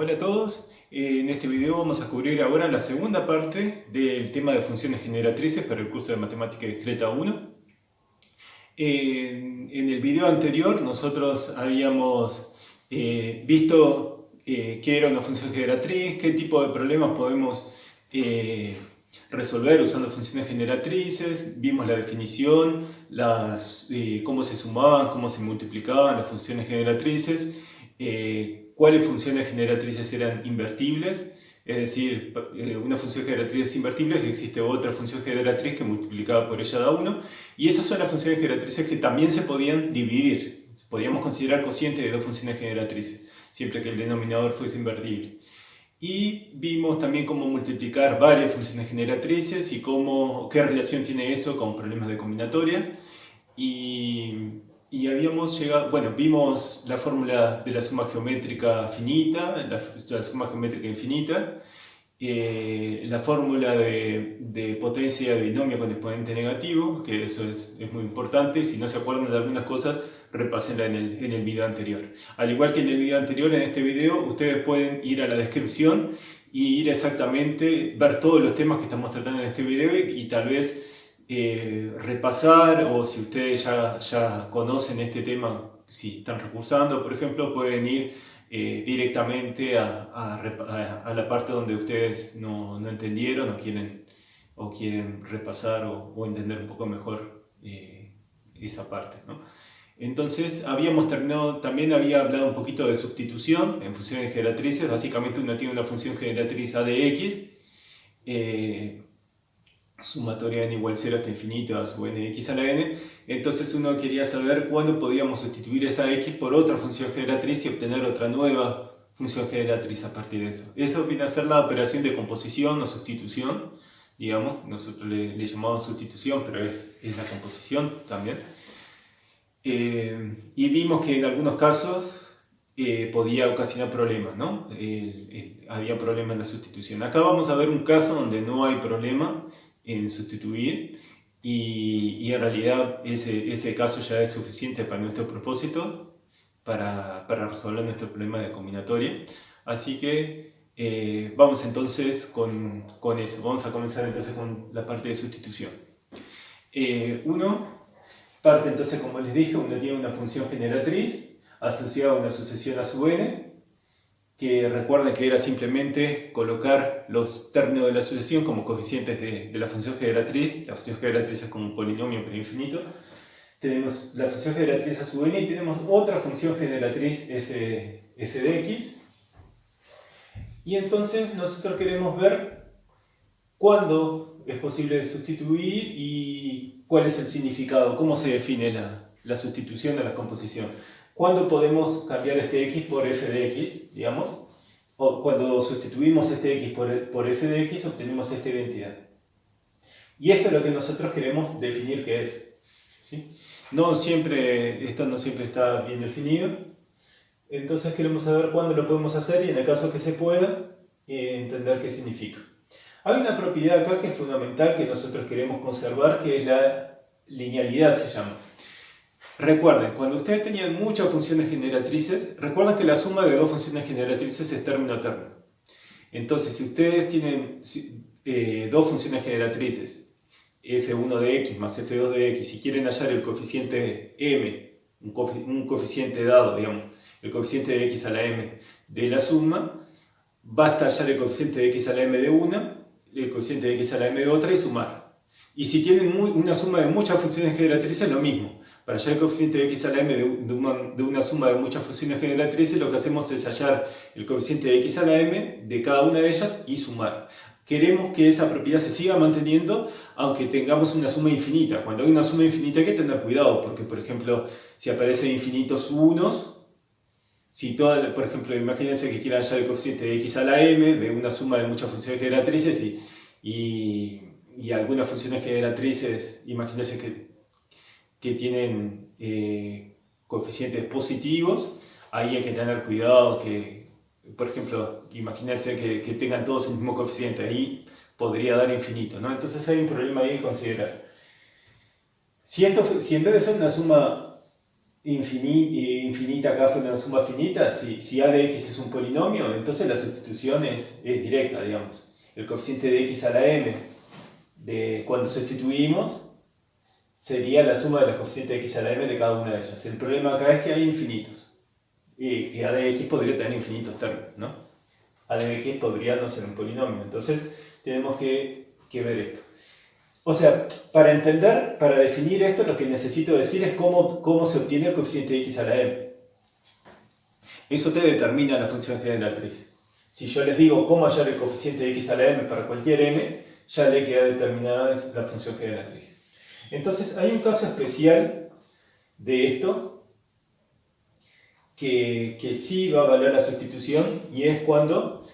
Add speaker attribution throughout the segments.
Speaker 1: Hola a todos, en este video vamos a cubrir ahora la segunda parte del tema de funciones generatrices para el curso de Matemática Discreta 1. En el video anterior nosotros habíamos visto qué era una función generatriz, qué tipo de problemas podemos resolver usando funciones generatrices, vimos la definición, cómo se sumaban, cómo se multiplicaban las funciones generatrices, cuáles funciones generatrices eran invertibles, es decir, una función generatriz es invertible si existe otra función generatriz que multiplicada por ella da 1, y esas son las funciones generatrices que también se podían dividir, podíamos considerar cociente de dos funciones generatrices, siempre que el denominador fuese invertible. Y vimos también cómo multiplicar varias funciones generatrices y qué relación tiene eso con problemas de combinatoria. Y habíamos llegado, bueno, vimos la fórmula de la suma geométrica finita, la suma geométrica infinita, la fórmula de potencia de binomio con exponente negativo, que eso es muy importante. Si no se acuerdan de algunas cosas, repásenla en el video anterior. Al igual que en el video anterior, en este video ustedes pueden ir a la descripción y ir exactamente, ver todos los temas que estamos tratando en este video y tal vez repasar, o si ustedes ya conocen este tema, si están recursando, por ejemplo, pueden ir directamente a la parte donde ustedes no entendieron o quieren repasar o entender un poco mejor esa parte, ¿no? Entonces habíamos terminado, también había hablado un poquito de sustitución en funciones generatrices. Básicamente uno tiene una función generatriz a de x, sumatoria n igual 0 hasta infinito a sub n de x a la n. Entonces uno quería saber cuándo podíamos sustituir esa x por otra función generatriz y obtener otra nueva función generatriz a partir de eso. Eso viene a ser la operación de composición o sustitución, digamos. Nosotros le llamamos sustitución, pero es la composición también. Y vimos que en algunos casos podía ocasionar problemas, ¿no? Había problemas en la sustitución. Acá vamos a ver un caso donde no hay problema en sustituir, y en realidad ese caso ya es suficiente para nuestro propósito, para resolver nuestro problema de combinatoria. Así que vamos entonces con eso. Vamos a comenzar entonces con la parte de sustitución. Uno parte entonces, como les dije, uno tiene una función generatriz asociada a una sucesión a sub n, que recuerden que era simplemente colocar los términos de la sucesión como coeficientes de la función generatriz. La función generatriz es como un polinomio pero infinito. Tenemos la función generatriz a sub n y tenemos otra función generatriz f de x. Y entonces nosotros queremos ver cuándo es posible sustituir y cuál es el significado, cómo se define la sustitución o la composición. ¿Cuándo podemos cambiar este x por f de x, digamos? O cuando sustituimos este x por f de x, obtenemos esta identidad. Y esto es lo que nosotros queremos definir que es, ¿sí? Esto no siempre está bien definido. Entonces queremos saber cuándo lo podemos hacer y, en el caso que se pueda, entender qué significa. Hay una propiedad acá que es fundamental, que nosotros queremos conservar, que es la linealidad, se llama. Recuerden, cuando ustedes tenían muchas funciones generatrices, recuerden que la suma de dos funciones generatrices es término a término. Entonces, si ustedes tienen dos funciones generatrices, f1 de x más f2 de x, y quieren hallar el coeficiente m, un coeficiente dado, digamos, el coeficiente de x a la m de la suma, basta hallar el coeficiente de x a la m de una, el coeficiente de x a la m de otra y sumar. Y si tienen una suma de muchas funciones generatrices, lo mismo. Para hallar el coeficiente de x a la m de una suma de muchas funciones generatrices, lo que hacemos es hallar el coeficiente de x a la m de cada una de ellas y sumar. Queremos que esa propiedad se siga manteniendo, aunque tengamos una suma infinita. Cuando hay una suma infinita hay que tener cuidado, porque, por ejemplo, si aparecen infinitos unos, por ejemplo, imagínense que quieran hallar el coeficiente de x a la m de una suma de muchas funciones generatrices y algunas funciones generatrices, imagínense que tienen coeficientes positivos, ahí hay que tener cuidado que, por ejemplo, imagínense que tengan todos el mismo coeficiente, ahí podría dar infinito, ¿no? Entonces hay un problema ahí que considerar. Si en vez de ser una suma infinita acá fue una suma finita, si a de x es un polinomio, entonces la sustitución es directa, digamos. El coeficiente de x a la m de cuando sustituimos sería la suma de los coeficientes de x a la m de cada una de ellas. El problema acá es que hay infinitos. Y a de x podría tener infinitos términos, ¿no? A de x podría no ser un polinomio. Entonces tenemos que ver esto. O sea, para entender, para definir esto, lo que necesito decir es cómo se obtiene el coeficiente de x a la m. Eso te determina la función generatriz. Si yo les digo cómo hallar el coeficiente de x a la m para cualquier m, ya le queda determinada la función generatriz. Entonces, hay un caso especial de esto que sí va a valer la sustitución, y es cuando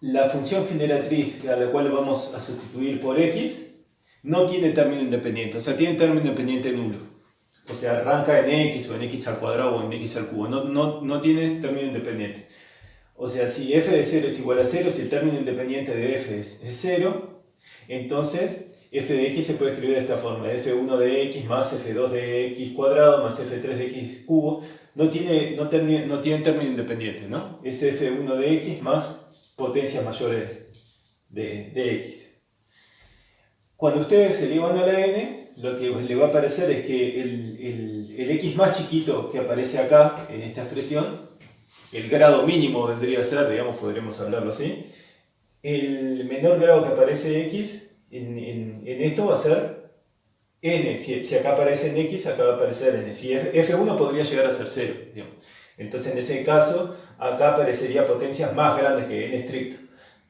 Speaker 1: la función generatriz a la cual vamos a sustituir por x no tiene término independiente, o sea, tiene término independiente nulo. O sea, arranca en x o en x al cuadrado o en x al cubo, no tiene término independiente. O sea, si f de 0 es igual a 0, si el término independiente de f es 0, entonces f de x se puede escribir de esta forma: f1 de x más f2 de x cuadrado más f3 de x cubo. No tiene término independiente, ¿no? Es f1 de x más potencias mayores de x. Cuando ustedes elevan a la n, lo que le va a aparecer es que el x más chiquito que aparece acá, en esta expresión, el grado mínimo vendría a ser, digamos, podremos hablarlo así, el menor grado que aparece x en esto va a ser n. Si acá aparece en x, acá va a aparecer n. Si f1 podría llegar a ser 0, digamos. Entonces, en ese caso, acá aparecería potencias más grandes que n estricto.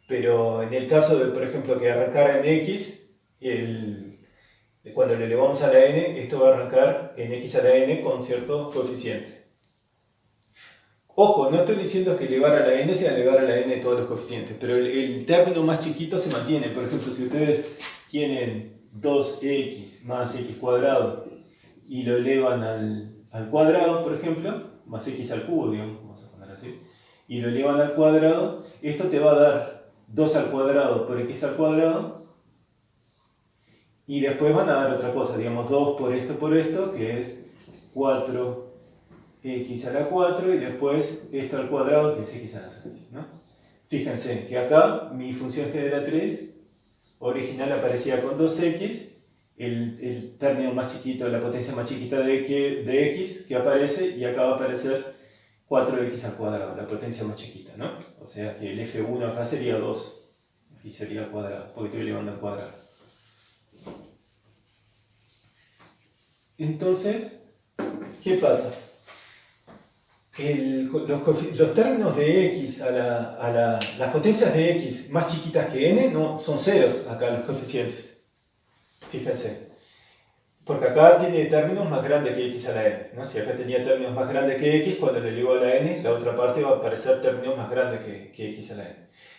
Speaker 1: Pero en el caso de, por ejemplo, que arrancara en x, cuando le elevamos a la n, esto va a arrancar en x a la n con cierto coeficiente. Ojo, no estoy diciendo que elevar a la n sea elevar a la n de todos los coeficientes, pero el término más chiquito se mantiene. Por ejemplo, si ustedes tienen 2x más x cuadrado y lo elevan al cuadrado, por ejemplo, más x al cubo, digamos, vamos a poner así, y lo elevan al cuadrado, esto te va a dar 2 al cuadrado por x al cuadrado, y después van a dar otra cosa, digamos 2 por esto, que es 4x a la 4, y después esto al cuadrado, que es x a la 6, ¿no? Fíjense que acá mi función generatriz original aparecía con 2x, el término más chiquito, la potencia más chiquita de x que aparece, y acá va a aparecer 4x al cuadrado, la potencia más chiquita, ¿no? O sea que el f1 acá sería 2, aquí sería al cuadrado, porque estoy elevando al cuadrado. Entonces, ¿qué pasa? Los términos de x las potencias de x más chiquitas que n no son ceros acá los coeficientes. Fíjense. Porque acá tiene términos más grandes que x a la n, ¿no? Si acá tenía términos más grandes que x, cuando le elevo a la n, la otra parte va a aparecer términos más grandes que x a la n.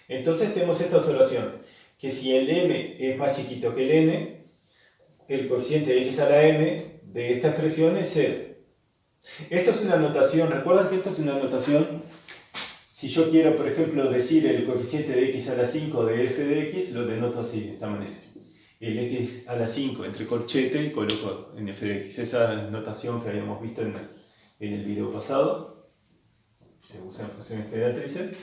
Speaker 1: Entonces tenemos esta observación, que si el m es más chiquito que el n, el coeficiente de x a la m de esta expresión es 0. Esto es una notación, recuerden que esto es una notación. Si yo quiero, por ejemplo, decir el coeficiente de x a la 5 de f de x, lo denoto así, de esta manera. El x a la 5 entre corchete y coloco en f de x. Esa notación que habíamos visto en el video pasado. Se usa en funciones generatrices.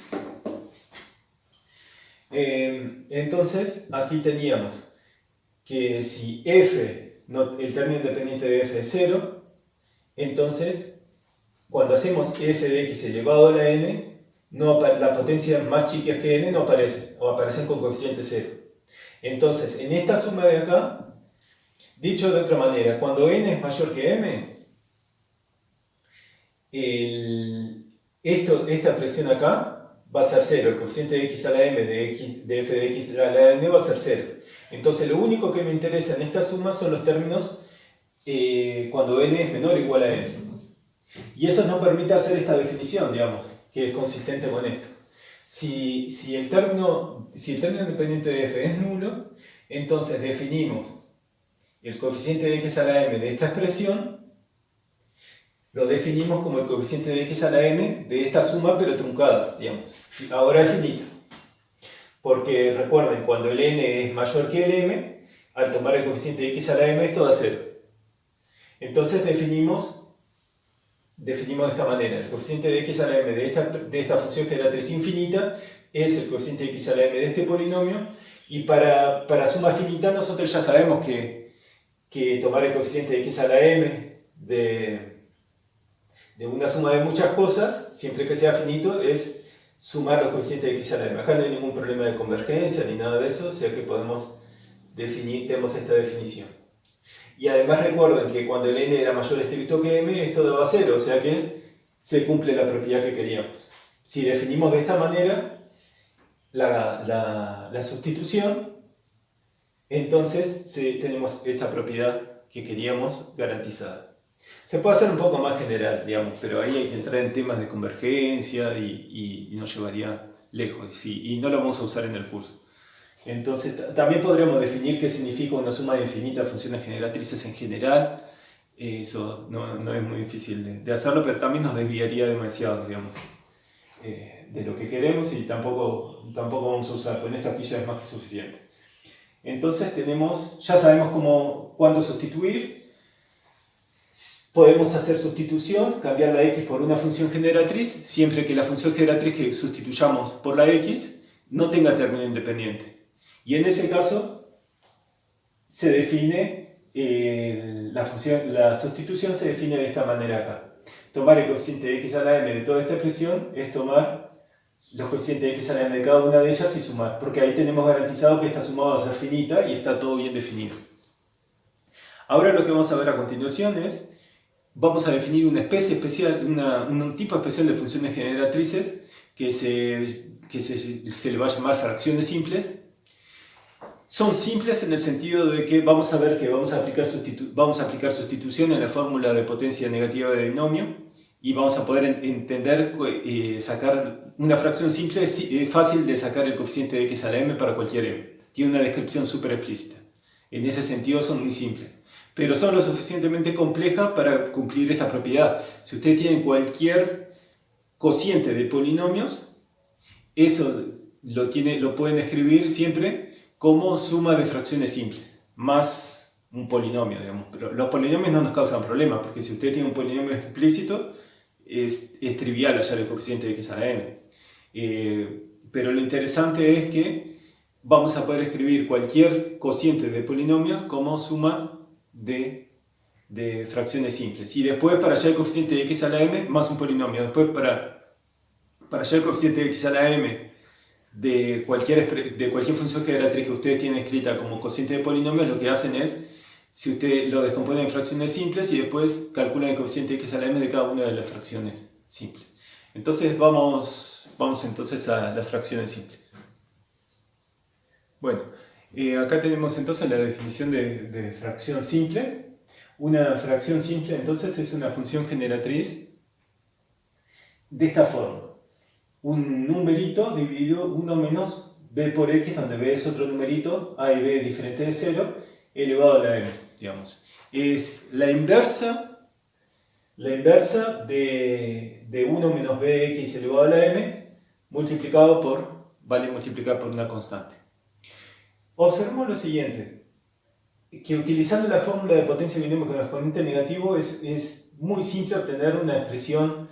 Speaker 1: Entonces, aquí teníamos que si f, el término independiente de f es 0, entonces cuando hacemos f de x elevado a la n, la potencia más chica que n no aparece, o aparecen con coeficiente 0. Entonces, en esta suma de acá, dicho de otra manera, cuando n es mayor que m, esta expresión acá va a ser 0, el coeficiente de x a la m de f de x a la n va a ser 0. Entonces lo único que me interesa en esta suma son los términos cuando n es menor o igual a n. Y eso nos permite hacer esta definición, digamos, que es consistente con esto. Si el término independiente de f es nulo, entonces definimos el coeficiente de x a la m de esta expresión, lo definimos como el coeficiente de x a la m de esta suma, pero truncada, digamos. Ahora es finita. Porque recuerden, cuando el n es mayor que el m, al tomar el coeficiente de x a la m esto da 0. Entonces definimos definimos de esta manera. El coeficiente de x a la m de esta función generatriz infinita es el coeficiente de x a la m de este polinomio, y para suma finita nosotros ya sabemos que tomar el coeficiente de x a la m de una suma de muchas cosas, siempre que sea finito, es sumar los coeficientes de x a la m. Acá no hay ningún problema de convergencia ni nada de eso, o sea que tenemos esta definición. Y además recuerden que cuando el n era mayor estricto que m, esto daba 0, o sea que se cumple la propiedad que queríamos. Si definimos de esta manera la sustitución, entonces tenemos esta propiedad que queríamos garantizada. Se puede hacer un poco más general, digamos, pero ahí hay que entrar en temas de convergencia y nos llevaría lejos, y no lo vamos a usar en el curso. Entonces, también podríamos definir qué significa una suma de infinitas funciones generatrices en general. Eso no es muy difícil de hacerlo, pero también nos desviaría demasiado, digamos, de lo que queremos, y tampoco vamos a usar. Con esto aquí ya es más que suficiente. Entonces ya sabemos cuándo sustituir. Podemos hacer sustitución, cambiar la x por una función generatriz, siempre que la función generatriz que sustituyamos por la x no tenga término independiente. Y en ese caso se define la sustitución se define de esta manera acá. Tomar el coeficiente de x a la m de toda esta expresión es tomar los coeficientes de x a la m de cada una de ellas y sumar, porque ahí tenemos garantizado que esta suma va a ser finita y está todo bien definido. Ahora lo que vamos a ver a continuación vamos a definir una especie especial, un tipo especial de funciones generatrices que se le va a llamar fracciones simples. Son simples en el sentido de que vamos a ver que vamos a aplicar sustitución en la fórmula de potencia negativa de binomio, y vamos a poder entender, sacar una fracción simple. Es fácil de sacar el coeficiente de x a la m para cualquier m. Tiene una descripción súper explícita. En ese sentido son muy simples. Pero son lo suficientemente complejas para cumplir esta propiedad. Si ustedes tienen cualquier cociente de polinomios, eso lo pueden escribir siempre como suma de fracciones simples, más un polinomio, digamos. Pero los polinomios no nos causan problemas, porque si usted tiene un polinomio explícito, es trivial hallar el coeficiente de x a la m. Pero lo interesante es que vamos a poder escribir cualquier cociente de polinomios como suma de fracciones simples. Y después, para hallar el coeficiente de x a la m, más un polinomio. Después, para hallar el coeficiente de x a la m de cualquier función generatriz que ustedes tienen escrita como cociente de polinomios, lo que hacen es, si ustedes lo descomponen en fracciones simples y después calculan el coeficiente de x a la m de cada una de las fracciones simples. Entonces vamos entonces a las fracciones simples. Bueno, acá tenemos entonces la definición de fracción simple. Una fracción simple entonces es una función generatriz de esta forma. Un numerito dividido 1 menos b por x, donde b es otro numerito, a y b diferente de 0, elevado a la m, digamos. Es la inversa de 1 menos bx elevado a la m, vale multiplicar por una constante. Observemos lo siguiente, que utilizando la fórmula de potencia de binomio con exponente negativo es muy simple obtener una expresión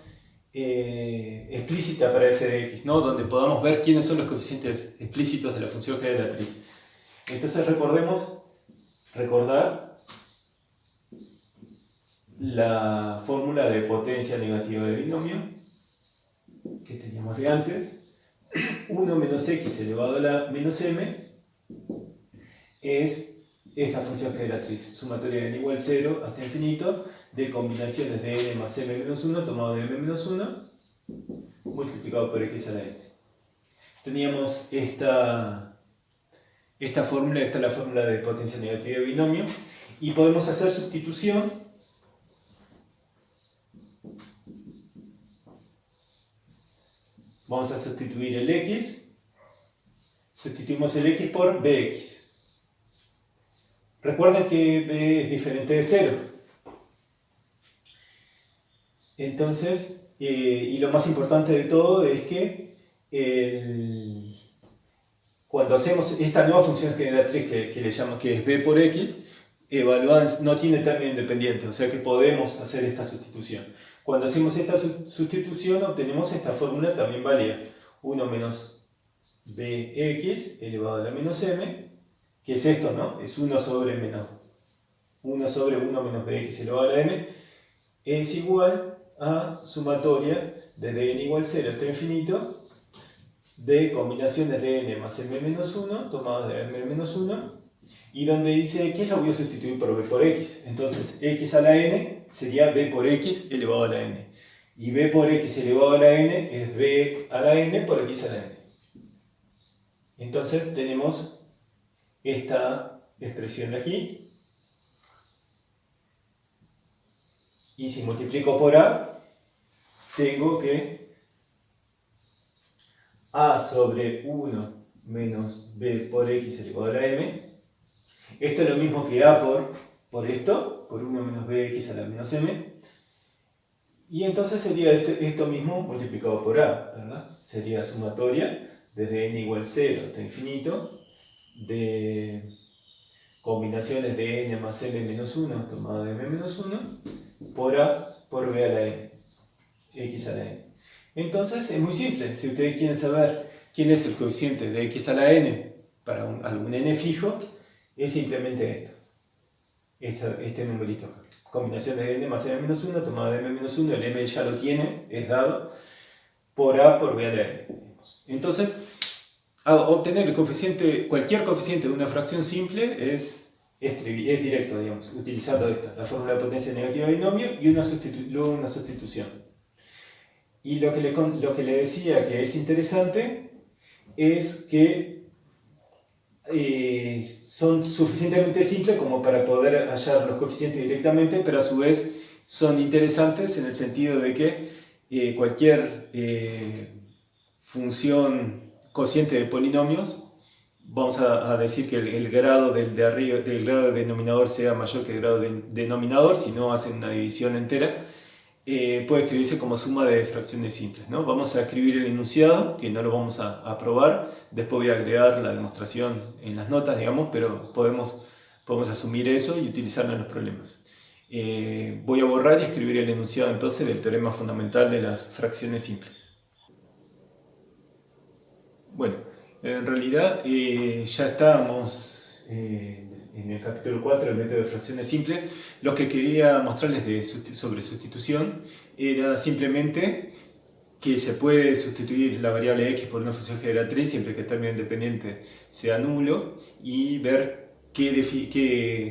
Speaker 1: explícita para f de x, ¿no? Donde podamos ver quiénes son los coeficientes explícitos de la función generatriz. Entonces recordar la fórmula de potencia negativa de binomio que teníamos de antes. 1 menos x elevado a la menos m es esta función generatriz, sumatoria de n igual 0 hasta infinito, de combinaciones de n más m menos 1 tomado de m menos 1 multiplicado por x a la n. Teníamos esta fórmula, esta es la fórmula de potencia negativa de binomio, y podemos hacer sustitución Vamos a sustituir el x. Sustituimos el x por bx. Recuerden que b es diferente de 0. Entonces, y lo más importante de todo es que cuando hacemos esta nueva función generatriz que le llamo que es b por x, evaluada no tiene término independiente, o sea que podemos hacer esta sustitución. Cuando hacemos esta sustitución obtenemos esta fórmula también válida. 1 menos bx elevado a la menos m, que es esto, ¿no? Es 1 sobre 1 menos bx elevado a la m, es igual a sumatoria desde n igual 0 hasta infinito de combinaciones de n más m menos 1 tomadas de m menos 1, y donde dice x la voy a sustituir por b por x. Entonces x a la n sería b por x elevado a la n, y b por x elevado a la n es b a la n por x a la n. Entonces tenemos esta expresión de aquí, y si multiplico por a, tengo que a sobre 1 menos b por x elevado a la m. Esto es lo mismo que a por esto, por 1 menos bx a la menos m. Y entonces sería esto mismo multiplicado por a, ¿verdad? Sería sumatoria desde n igual 0 hasta infinito de combinaciones de n más m menos 1 tomada de m menos 1 por a por b a la n, x a la n. Entonces es muy simple. Si ustedes quieren saber quién es el coeficiente de x a la n para algún n fijo, es simplemente este numerito acá. Combinación de n más m menos 1 tomada de m menos 1, el m ya lo tiene, es dado, por a por b a la n. Entonces, obtener el coeficiente, cualquier coeficiente de una fracción simple es directo, digamos, utilizando la fórmula de potencia negativa de binomio y luego una sustitución. Y lo que le decía que es interesante es que son suficientemente simples como para poder hallar los coeficientes directamente, pero a su vez son interesantes en el sentido de que cualquier función cociente de polinomios, vamos a decir que el grado del grado de denominador sea mayor que el grado de denominador, si no hacen una división entera, puede escribirse como suma de fracciones simples, ¿no? Vamos a escribir el enunciado, que no lo vamos a probar, después voy a agregar la demostración en las notas, digamos, pero podemos asumir eso y utilizarlo en los problemas. Voy a borrar y escribir el enunciado entonces del teorema fundamental de las fracciones simples. Bueno, en realidad ya estábamos en el capítulo 4 del método de fracciones simples. Lo que quería mostrarles sobre sustitución era simplemente que se puede sustituir la variable x por una función generatriz siempre que el término independiente sea nulo, y ver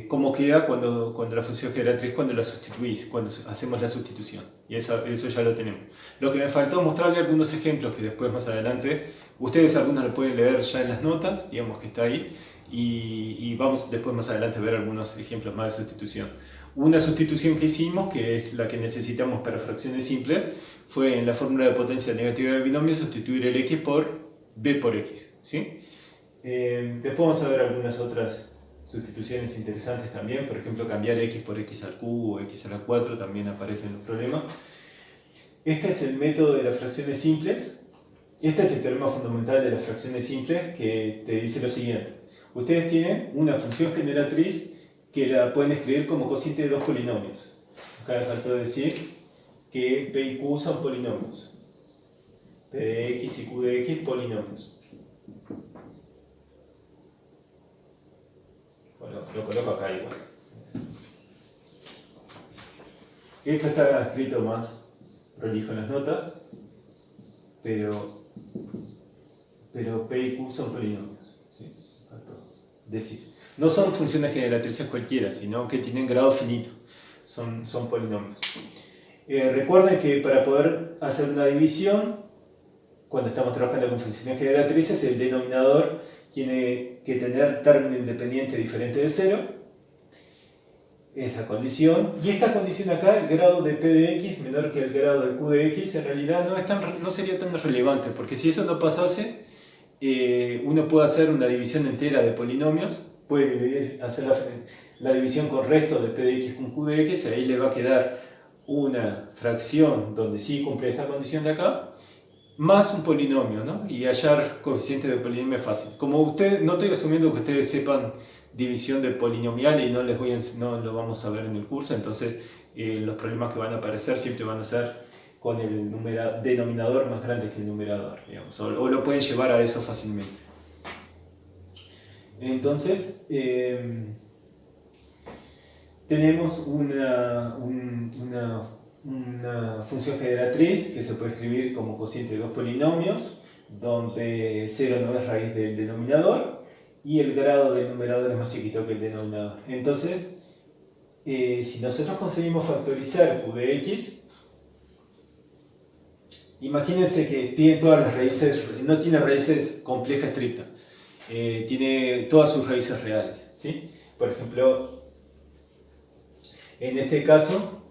Speaker 1: cómo queda cuando la función generatriz, cuando la sustituís, cuando hacemos la sustitución. Y eso ya lo tenemos. Lo que me faltó mostrarle algunos ejemplos que después más adelante, ustedes algunos lo pueden leer ya en las notas, digamos que está ahí, y vamos después más adelante a ver algunos ejemplos más de sustitución. Una sustitución que hicimos, que es la que necesitamos para fracciones simples, fue en la fórmula de potencia negativa de binomio sustituir el x por b por x, ¿sí? Después vamos a ver algunas otras sustituciones interesantes también, por ejemplo cambiar x por x al cubo o x a la 4 también aparece en los problemas. Este es el método de las fracciones simples. Este es el teorema fundamental de las fracciones simples, que te dice lo siguiente. Ustedes tienen una función generatriz que la pueden escribir como cociente de dos polinomios. Acá me faltó decir que p y q son polinomios. P de x y q de x polinomios. Bueno, lo coloco acá igual. Esto está escrito más prolijo en las notas, pero P y Q son polinomios, ¿sí? Decir, no son funciones generatrices cualquiera, sino que tienen grado finito, son polinomios. Recuerden que para poder hacer una división, cuando estamos trabajando con funciones generatrices, el denominador tiene que tener término independiente diferente de 0, esa condición, y esta condición acá, el grado de p de x menor que el grado de q de x, en realidad no sería tan relevante, porque si eso no pasase, uno puede hacer una división entera de polinomios, puede hacer la división con resto de p de x con q de x, y ahí le va a quedar una fracción donde sí cumple esta condición de acá, más un polinomio, ¿no? Y hallar coeficientes de polinomio es fácil. Como no estoy asumiendo que ustedes sepan división de polinomial y no lo vamos a ver en el curso, entonces los problemas que van a aparecer siempre van a ser con el denominador más grande que el numerador, digamos, o lo pueden llevar a eso fácilmente. Entonces, tenemos una función generatriz que se puede escribir como cociente de dos polinomios, donde 0 no es raíz del denominador y el grado del numerador es más chiquito que el denominador. Entonces, si nosotros conseguimos factorizar q de x, imagínense que tiene todas las raíces, no tiene raíces complejas estrictas, tiene todas sus raíces reales, ¿sí? Por ejemplo, en este caso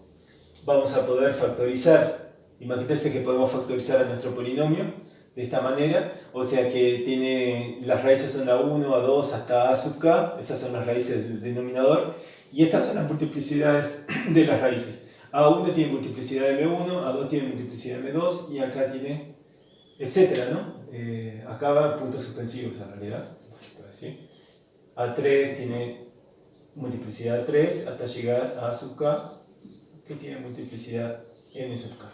Speaker 1: vamos a poder factorizar, imagínense que podemos factorizar a nuestro polinomio de esta manera, o sea que las raíces son a1, a2 hasta a sub k, esas son las raíces del denominador, y estas son las multiplicidades de las raíces. A1 tiene multiplicidad de m1, A2 tiene multiplicidad de m2, y acá tiene, etcétera, ¿no? Acá va puntos suspensivos en realidad. ¿Sí? A3 tiene multiplicidad de 3 hasta llegar a A sub k, que tiene multiplicidad m sub k.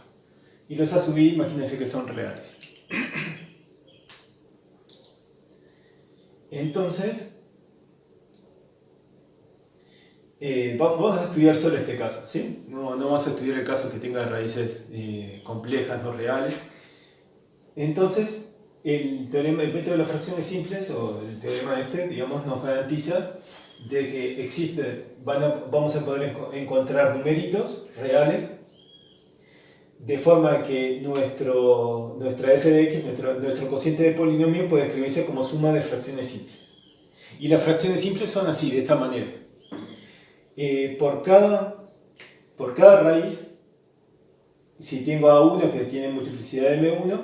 Speaker 1: Y los A sub i, imagínense que son reales. Entonces, vamos a estudiar solo este caso, ¿sí? No vamos a estudiar el caso que tenga raíces complejas, no reales. Entonces, el método de las fracciones simples, o el teorema digamos, nos garantiza de que vamos a poder encontrar numeritos reales, de forma que nuestra f de x, nuestro cociente de polinomio, puede escribirse como suma de fracciones simples. Y las fracciones simples son así, de esta manera. Por cada raíz, si tengo a1 que tiene multiplicidad de m1,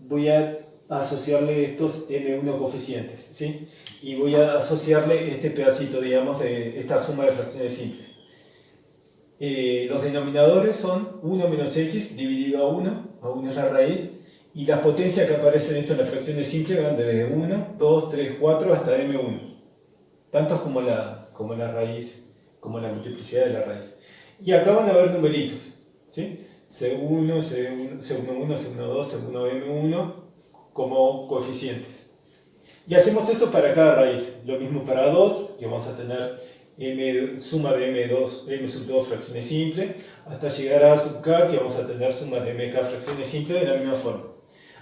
Speaker 1: voy a asociarle estos m1 coeficientes, ¿sí? Y voy a asociarle este pedacito, digamos, de esta suma de fracciones simples. Los denominadores son 1 menos x dividido a 1 es la raíz, y las potencias que aparecen esto en las fracciones simples van desde 1, 2, 3, 4 hasta m1, tantos como la raíz, como la multiplicidad de la raíz. Y acá van a haber numeritos, ¿sí? C1, C11, C12, C1m1 como coeficientes. Y hacemos eso para cada raíz. Lo mismo para 2, que vamos a tener suma de m sub 2 fracciones simples, hasta llegar a sub k, que vamos a tener sumas de mk fracciones simples de la misma forma.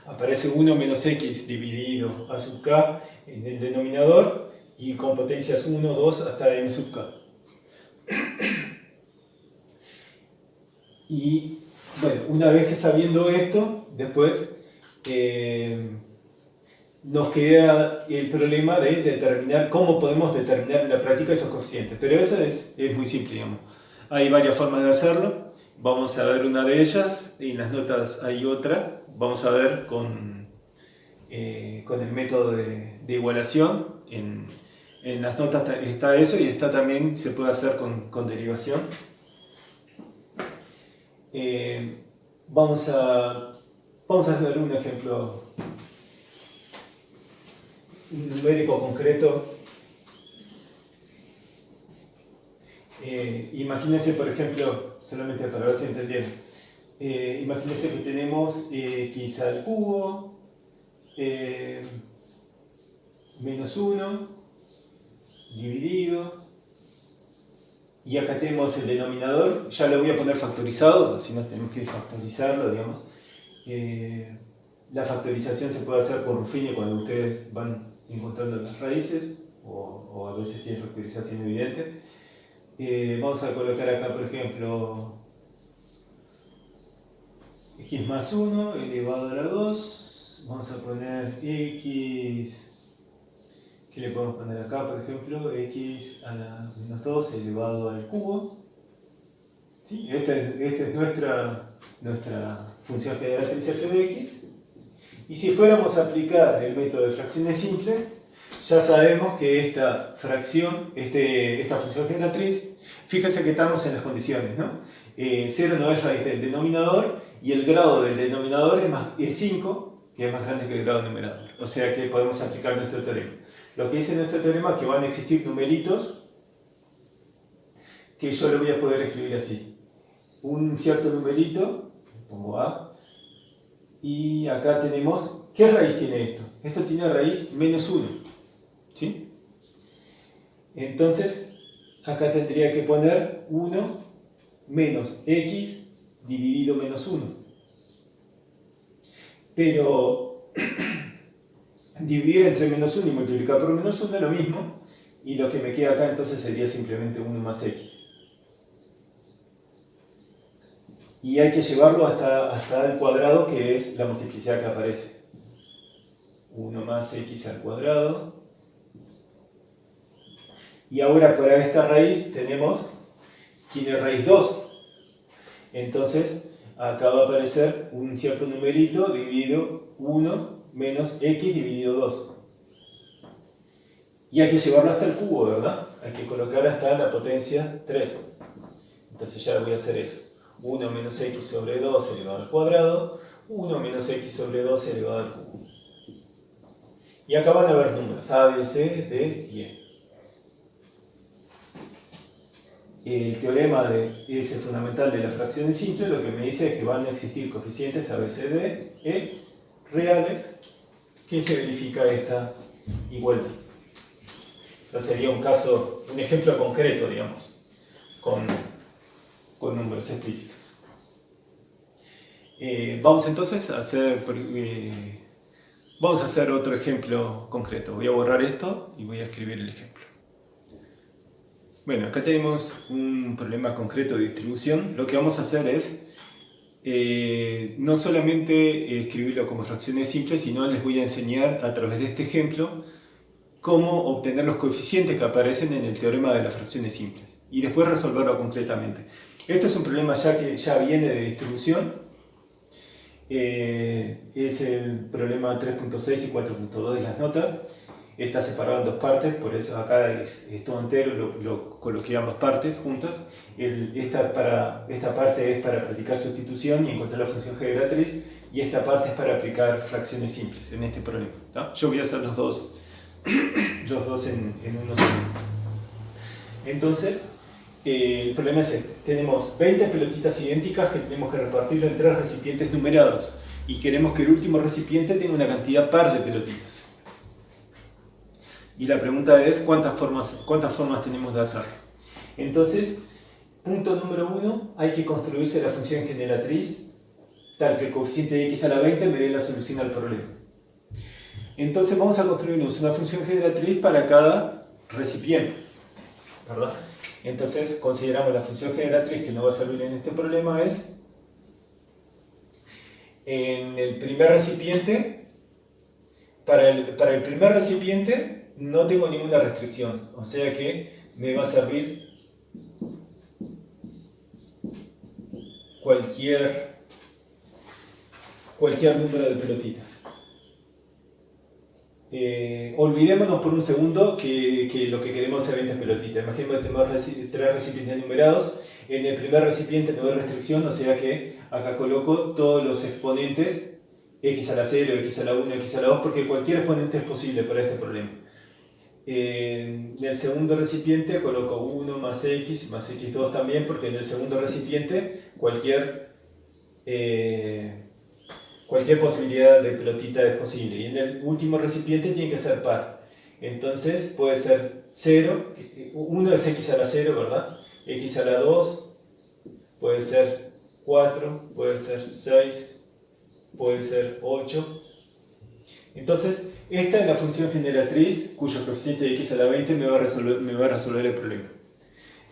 Speaker 1: Aparece 1 menos x dividido a sub k en el denominador, y con potencias 1, 2 hasta m sub k. Y bueno, una vez que sabiendo esto, después nos queda el problema de determinar cómo podemos determinar en la práctica esos coeficientes. Pero eso es muy simple, digamos. Hay varias formas de hacerlo. Vamos a ver una de ellas, y en las notas hay otra. Vamos a ver con el método de igualación. En las notas está eso, y también se puede hacer con derivación. Vamos a ver un ejemplo numérico concreto. Imagínense, por ejemplo, solamente para ver si entendieron, imagínense que tenemos x al cubo menos 1 dividido, y acá tenemos el denominador. Ya lo voy a poner factorizado, así no tenemos que factorizarlo, digamos. La factorización se puede hacer por Ruffini cuando ustedes van encontrando las raíces, o a veces tiene factorización evidente. Vamos a colocar acá, por ejemplo, x más 1 elevado a la 2. Vamos a poner x, ¿qué le podemos poner acá? Por ejemplo, x a la menos 2 elevado al cubo. ¿Sí? Esta es nuestra función generatriz f de x. Y si fuéramos a aplicar el método de fracciones simples, ya sabemos que esta fracción, esta función generatriz, fíjense que estamos en las condiciones, ¿no? 0 no es raíz del denominador, y el grado del denominador es 5, que es más grande que el grado del numerador. O sea que podemos aplicar nuestro teorema. Lo que dice nuestro teorema es que van a existir numeritos que yo lo voy a poder escribir así. Un cierto numerito, pongo A, y acá tenemos, ¿qué raíz tiene esto? Esto tiene raíz menos 1, ¿sí? Entonces, acá tendría que poner 1 menos x dividido menos 1. Pero dividir entre menos 1 y multiplicar por menos 1 es lo mismo, y lo que me queda acá entonces sería simplemente 1 más x. Y hay que llevarlo hasta el cuadrado, que es la multiplicidad que aparece. 1 más x al cuadrado. Y ahora para esta raíz tenemos, tiene raíz 2. Entonces, acá va a aparecer un cierto numerito dividido 1 menos x dividido 2. Y hay que llevarlo hasta el cubo, ¿verdad? Hay que colocar hasta la potencia 3. Entonces ya voy a hacer eso. 1 menos x sobre 2 elevado al cuadrado, 1 menos x sobre 2 elevado al cubo. Y acá van a haber números, a, b, c, d y e. El teorema de ese fundamental de las fracciones simples lo que me dice es que van a existir coeficientes a, b, c, d, e reales que se verifica esta igualdad. Entonces sería un caso, un ejemplo concreto, digamos, con números explícitos. Vamos entonces a hacer otro ejemplo concreto. Voy a borrar esto y voy a escribir el ejemplo. Bueno, acá tenemos un problema concreto de distribución. Lo que vamos a hacer es no solamente escribirlo como fracciones simples, sino les voy a enseñar a través de este ejemplo cómo obtener los coeficientes que aparecen en el teorema de las fracciones simples y después resolverlo concretamente. Esto es un problema que ya viene de distribución. Es el problema 3.6 y 4.2 de las notas. Está separado en dos partes, por eso acá es todo entero, lo coloqué ambas partes juntas. Esta parte es para practicar sustitución y encontrar la función generatriz, y esta parte es para aplicar fracciones simples en este problema, ¿tá? Yo voy a hacer los dos en uno solo. Entonces, el problema es este. Tenemos 20 pelotitas idénticas que tenemos que repartirlo en 3 recipientes numerados, y queremos que el último recipiente tenga una cantidad par de pelotitas. Y la pregunta es, ¿cuántas formas tenemos de hacerlo? Entonces, punto número 1, hay que construirse la función generatriz tal que el coeficiente de x a la 20 me dé la solución al problema. Entonces vamos a construirnos una función generatriz para cada recipiente, ¿verdad? Entonces consideramos la función generatriz que nos va a servir en este problema es en el primer recipiente. Para el primer recipiente no tengo ninguna restricción, o sea que me va a servir cualquier número de pelotitas. Olvidémonos por un segundo que lo que queremos es 20 pelotitas. Imaginemos que tenemos 3 recipientes numerados. En el primer recipiente no hay restricción, o sea que acá coloco todos los exponentes x a la 0, x a la 1, x a la 2, porque cualquier exponente es posible para este problema. En el segundo recipiente coloco 1 más x2 también, porque en el segundo recipiente cualquier posibilidad de pelotita es posible. Y en el último recipiente tiene que ser par. Entonces puede ser 0, 1 es x a la 0, ¿verdad? X a la 2, puede ser 4, puede ser 6, puede ser 8. Entonces, esta es la función generatriz cuyo coeficiente de x a la 20 me va a resolver el problema.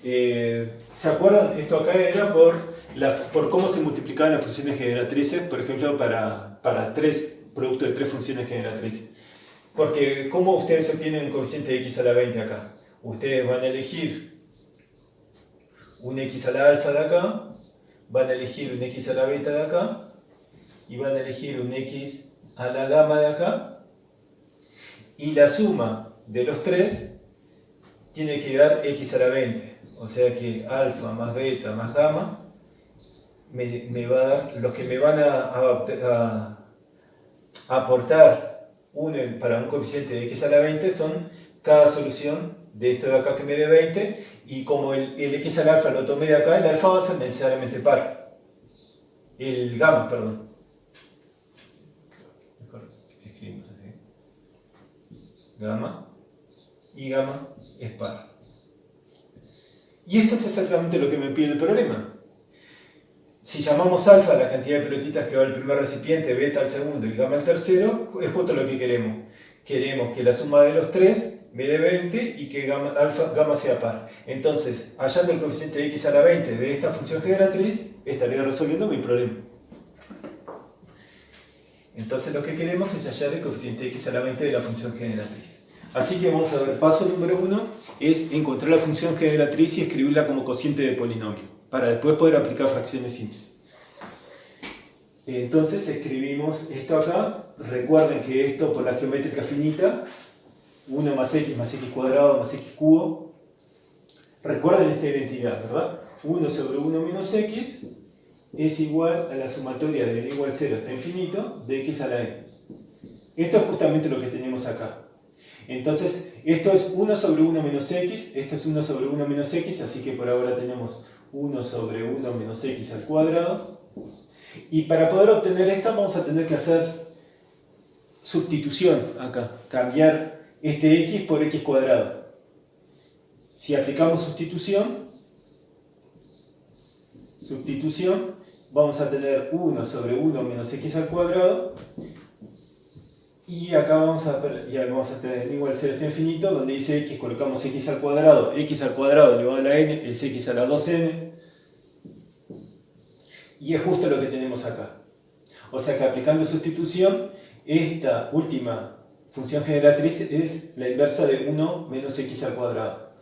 Speaker 1: ¿Se acuerdan? Esto acá era por cómo se multiplicaban las funciones generatrices, por ejemplo, para producto de 3 funciones generatrices. Porque, ¿cómo ustedes obtienen un coeficiente de x a la 20 acá? Ustedes van a elegir un x a la alfa de acá, van a elegir un x a la beta de acá, y van a elegir un x a la gamma de acá, y la suma de los 3 tiene que dar x a la 20. O sea que alfa más beta más gamma me va a dar, los que me van a aportar para un coeficiente de x a la 20 son cada solución de esto de acá que me dé 20 Y como el x al alfa lo tomé de acá, el alfa va a ser necesariamente par. El gamma, perdón. Mejor escribimos así. Gamma. Y gamma es par. Y esto es exactamente lo que me pide el problema. Si llamamos alfa a la cantidad de pelotitas que va al primer recipiente, beta al segundo y gamma al tercero, es justo lo que queremos. Queremos que la suma de los tres me dé 20 y que gamma sea par. Entonces, hallando el coeficiente de x a la 20 de esta función generatriz, estaría resolviendo mi problema. Entonces lo que queremos es hallar el coeficiente de x a la 20 de la función generatriz. Así que vamos a ver, paso número 1 es encontrar la función generatriz y escribirla como cociente de polinomio, para después poder aplicar fracciones simples. Entonces escribimos esto acá. Recuerden que esto por la geométrica finita, 1 más x cuadrado más x cubo. Recuerden esta identidad, ¿verdad? 1 sobre 1 menos x es igual a la sumatoria de n igual 0 hasta infinito de x a la n. Esto es justamente lo que tenemos acá. Entonces, esto es 1 sobre 1 menos x, esto es 1 sobre 1 menos x, así que por ahora tenemos 1 sobre 1 menos x al cuadrado. Y para poder obtener esta vamos a tener que hacer sustitución acá, cambiar este x por x cuadrado. Si aplicamos sustitución, vamos a tener 1 sobre 1 menos x al cuadrado. Y acá vamos a tener n igual a 0 hasta infinito, donde dice x, colocamos x al cuadrado elevado a la n es x a la 2n. Y es justo lo que tenemos acá. O sea que aplicando sustitución, esta última función generatriz es la inversa de 1 menos x al cuadrado.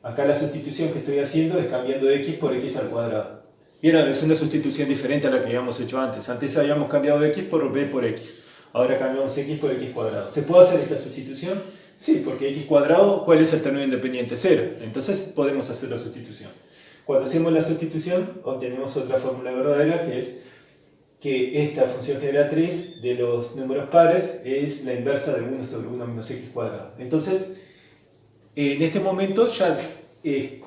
Speaker 1: Acá la sustitución que estoy haciendo es cambiando x por x al cuadrado. Vieron, es una sustitución diferente a la que habíamos hecho antes. Antes habíamos cambiado x por b por x. Ahora cambiamos x por x cuadrado. ¿Se puede hacer esta sustitución? Sí, porque x cuadrado, ¿cuál es el término independiente? 0. Entonces podemos hacer la sustitución. Cuando hacemos la sustitución, obtenemos otra fórmula verdadera, que es que esta función generatriz de los números pares es la inversa de 1 sobre 1 menos x cuadrado. Entonces, en este momento ya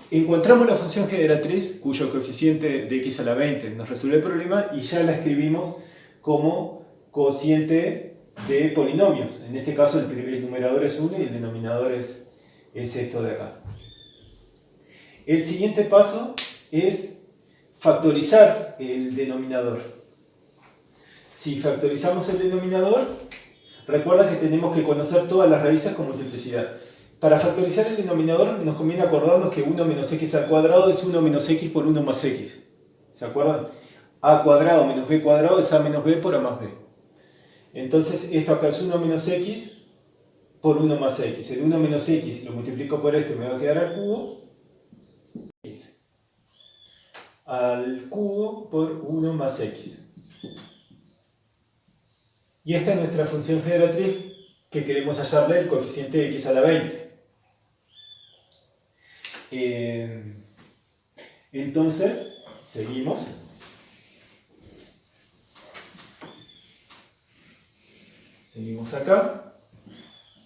Speaker 1: encontramos la función generatriz cuyo coeficiente de x a la 20 nos resuelve el problema y ya la escribimos como cociente de polinomios. En este caso el numerador es 1 y el denominador es esto de acá. El siguiente paso es factorizar el denominador. Si factorizamos el denominador, recuerda que tenemos que conocer todas las raíces con multiplicidad. Para factorizar el denominador nos conviene acordarnos que 1 menos x al cuadrado es 1 menos x por 1 más x. ¿Se acuerdan? A cuadrado menos b cuadrado es a menos b por a más b. Entonces esto acá es 1 menos x por 1 más x. El 1 menos x lo multiplico por esto y me va a quedar al cubo. X al cubo por 1 más x. Y esta es nuestra función generatriz que queremos hallarle el coeficiente de x a la 20. Entonces, seguimos. Seguimos acá.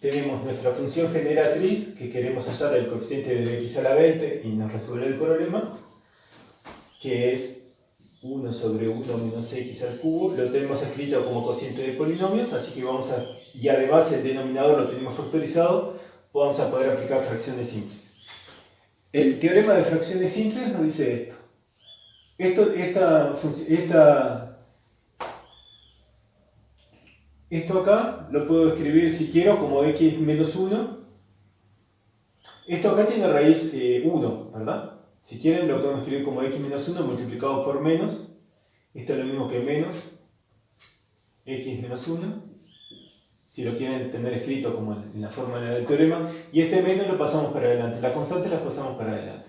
Speaker 1: Tenemos nuestra función generatriz que queremos hallar el coeficiente de x a la 20 y nos resuelve el problema, que es 1 sobre 1 menos x al cubo. Lo tenemos escrito como cociente de polinomios, así que y además el denominador lo tenemos factorizado, vamos a poder aplicar fracciones simples. El teorema de fracciones simples nos dice esto. Esto acá lo puedo escribir si quiero como x menos 1. Esto acá tiene raíz 1, ¿verdad? Si quieren lo podemos escribir como x menos 1 multiplicado por menos. Esto es lo mismo que menos x menos 1. Si lo quieren tener escrito como en la fórmula del teorema. Y este menos lo pasamos para adelante. Las constantes las pasamos para adelante.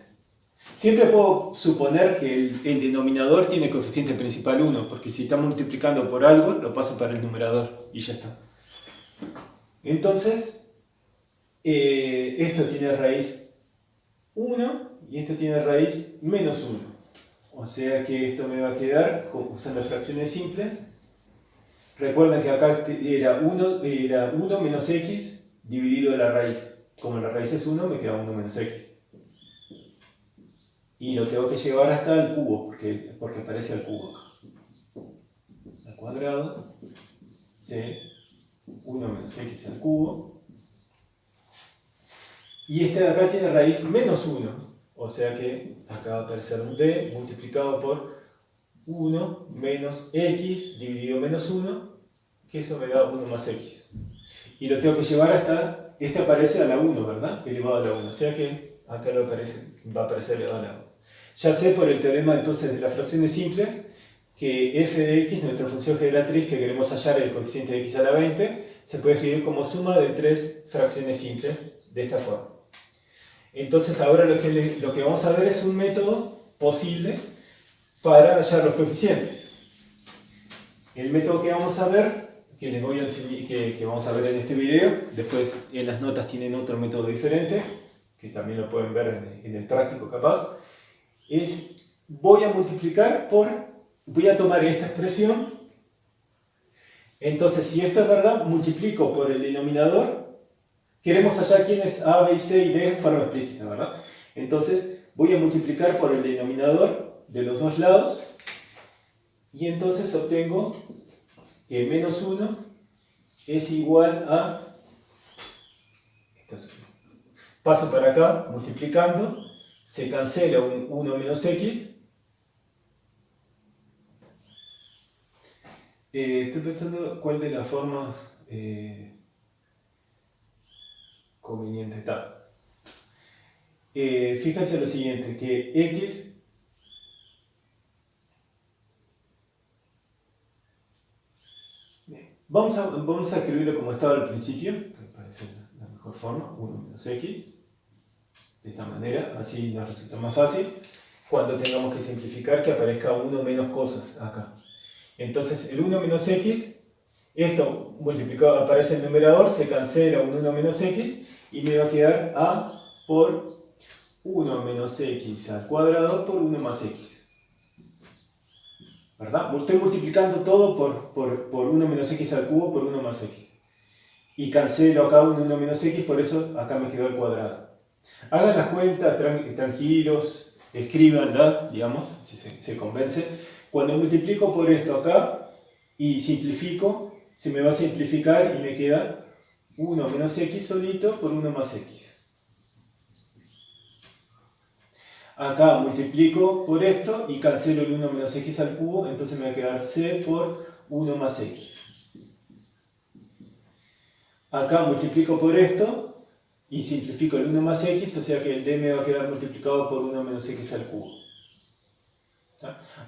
Speaker 1: Siempre puedo suponer que el denominador tiene coeficiente principal 1, porque si estamos multiplicando por algo, lo paso para el numerador y ya está. Entonces, esto tiene raíz 1 y esto tiene raíz menos 1. O sea que esto me va a quedar, usando fracciones simples. Recuerden que acá era 1 menos x dividido la raíz. Como la raíz es 1, me queda 1 menos x. Y lo tengo que llevar hasta el cubo, porque aparece al cubo acá. Al cuadrado, c 1 menos x al cubo. Y este de acá tiene raíz menos 1. O sea que acá va a aparecer un d multiplicado por 1 menos x dividido menos 1, que eso me da 1 más x. Y lo tengo que llevar hasta, este aparece a la 1, ¿verdad? Elevado a la 1. O sea que acá va a aparecer elevado a la 1. Ya sé por el teorema entonces de las fracciones simples que f de x, nuestra función generatriz que queremos hallar el coeficiente de x a la 20, se puede escribir como suma de 3 fracciones simples de esta forma. Entonces ahora lo que vamos a ver es un método posible para hallar los coeficientes. El método que vamos a ver, que les voy a enseñar, que vamos a ver en este video, después en las notas tienen otro método diferente, que también lo pueden ver en el práctico capaz, es voy a multiplicar voy a tomar esta expresión, entonces si esto es verdad, multiplico por el denominador. Queremos hallar quiénes A, B y C y D en forma explícita, ¿verdad? Entonces voy a multiplicar por el denominador de los dos lados y entonces obtengo que menos 1 es igual a... Paso para acá, multiplicando, se cancela un 1 menos x. Estoy pensando cuál de las formas conveniente está. Fíjense lo siguiente, que x vamos a escribirlo como estaba al principio, que parece la mejor forma, 1 menos x, de esta manera, así nos resulta más fácil, cuando tengamos que simplificar que aparezca 1 menos cosas acá. Entonces el 1 menos x, esto multiplicado aparece en el numerador, se cancela un 1 menos x, y me va a quedar a por 1 menos x al cuadrado por 1 más x. ¿Verdad? Estoy multiplicando todo por 1 menos x al cubo por 1 más x. Y cancelo acá un 1 menos x, por eso acá me quedó al cuadrado. Hagan las cuentas tranquilos, escríbanla, digamos, si se convence. Cuando multiplico por esto acá y simplifico, se me va a simplificar y me queda 1 menos x solito por 1 más x. Acá multiplico por esto y cancelo el 1 menos x al cubo, entonces me va a quedar c por 1 más x. Acá multiplico por esto y simplifico el 1 más x, o sea que el d me va a quedar multiplicado por 1 menos x al cubo.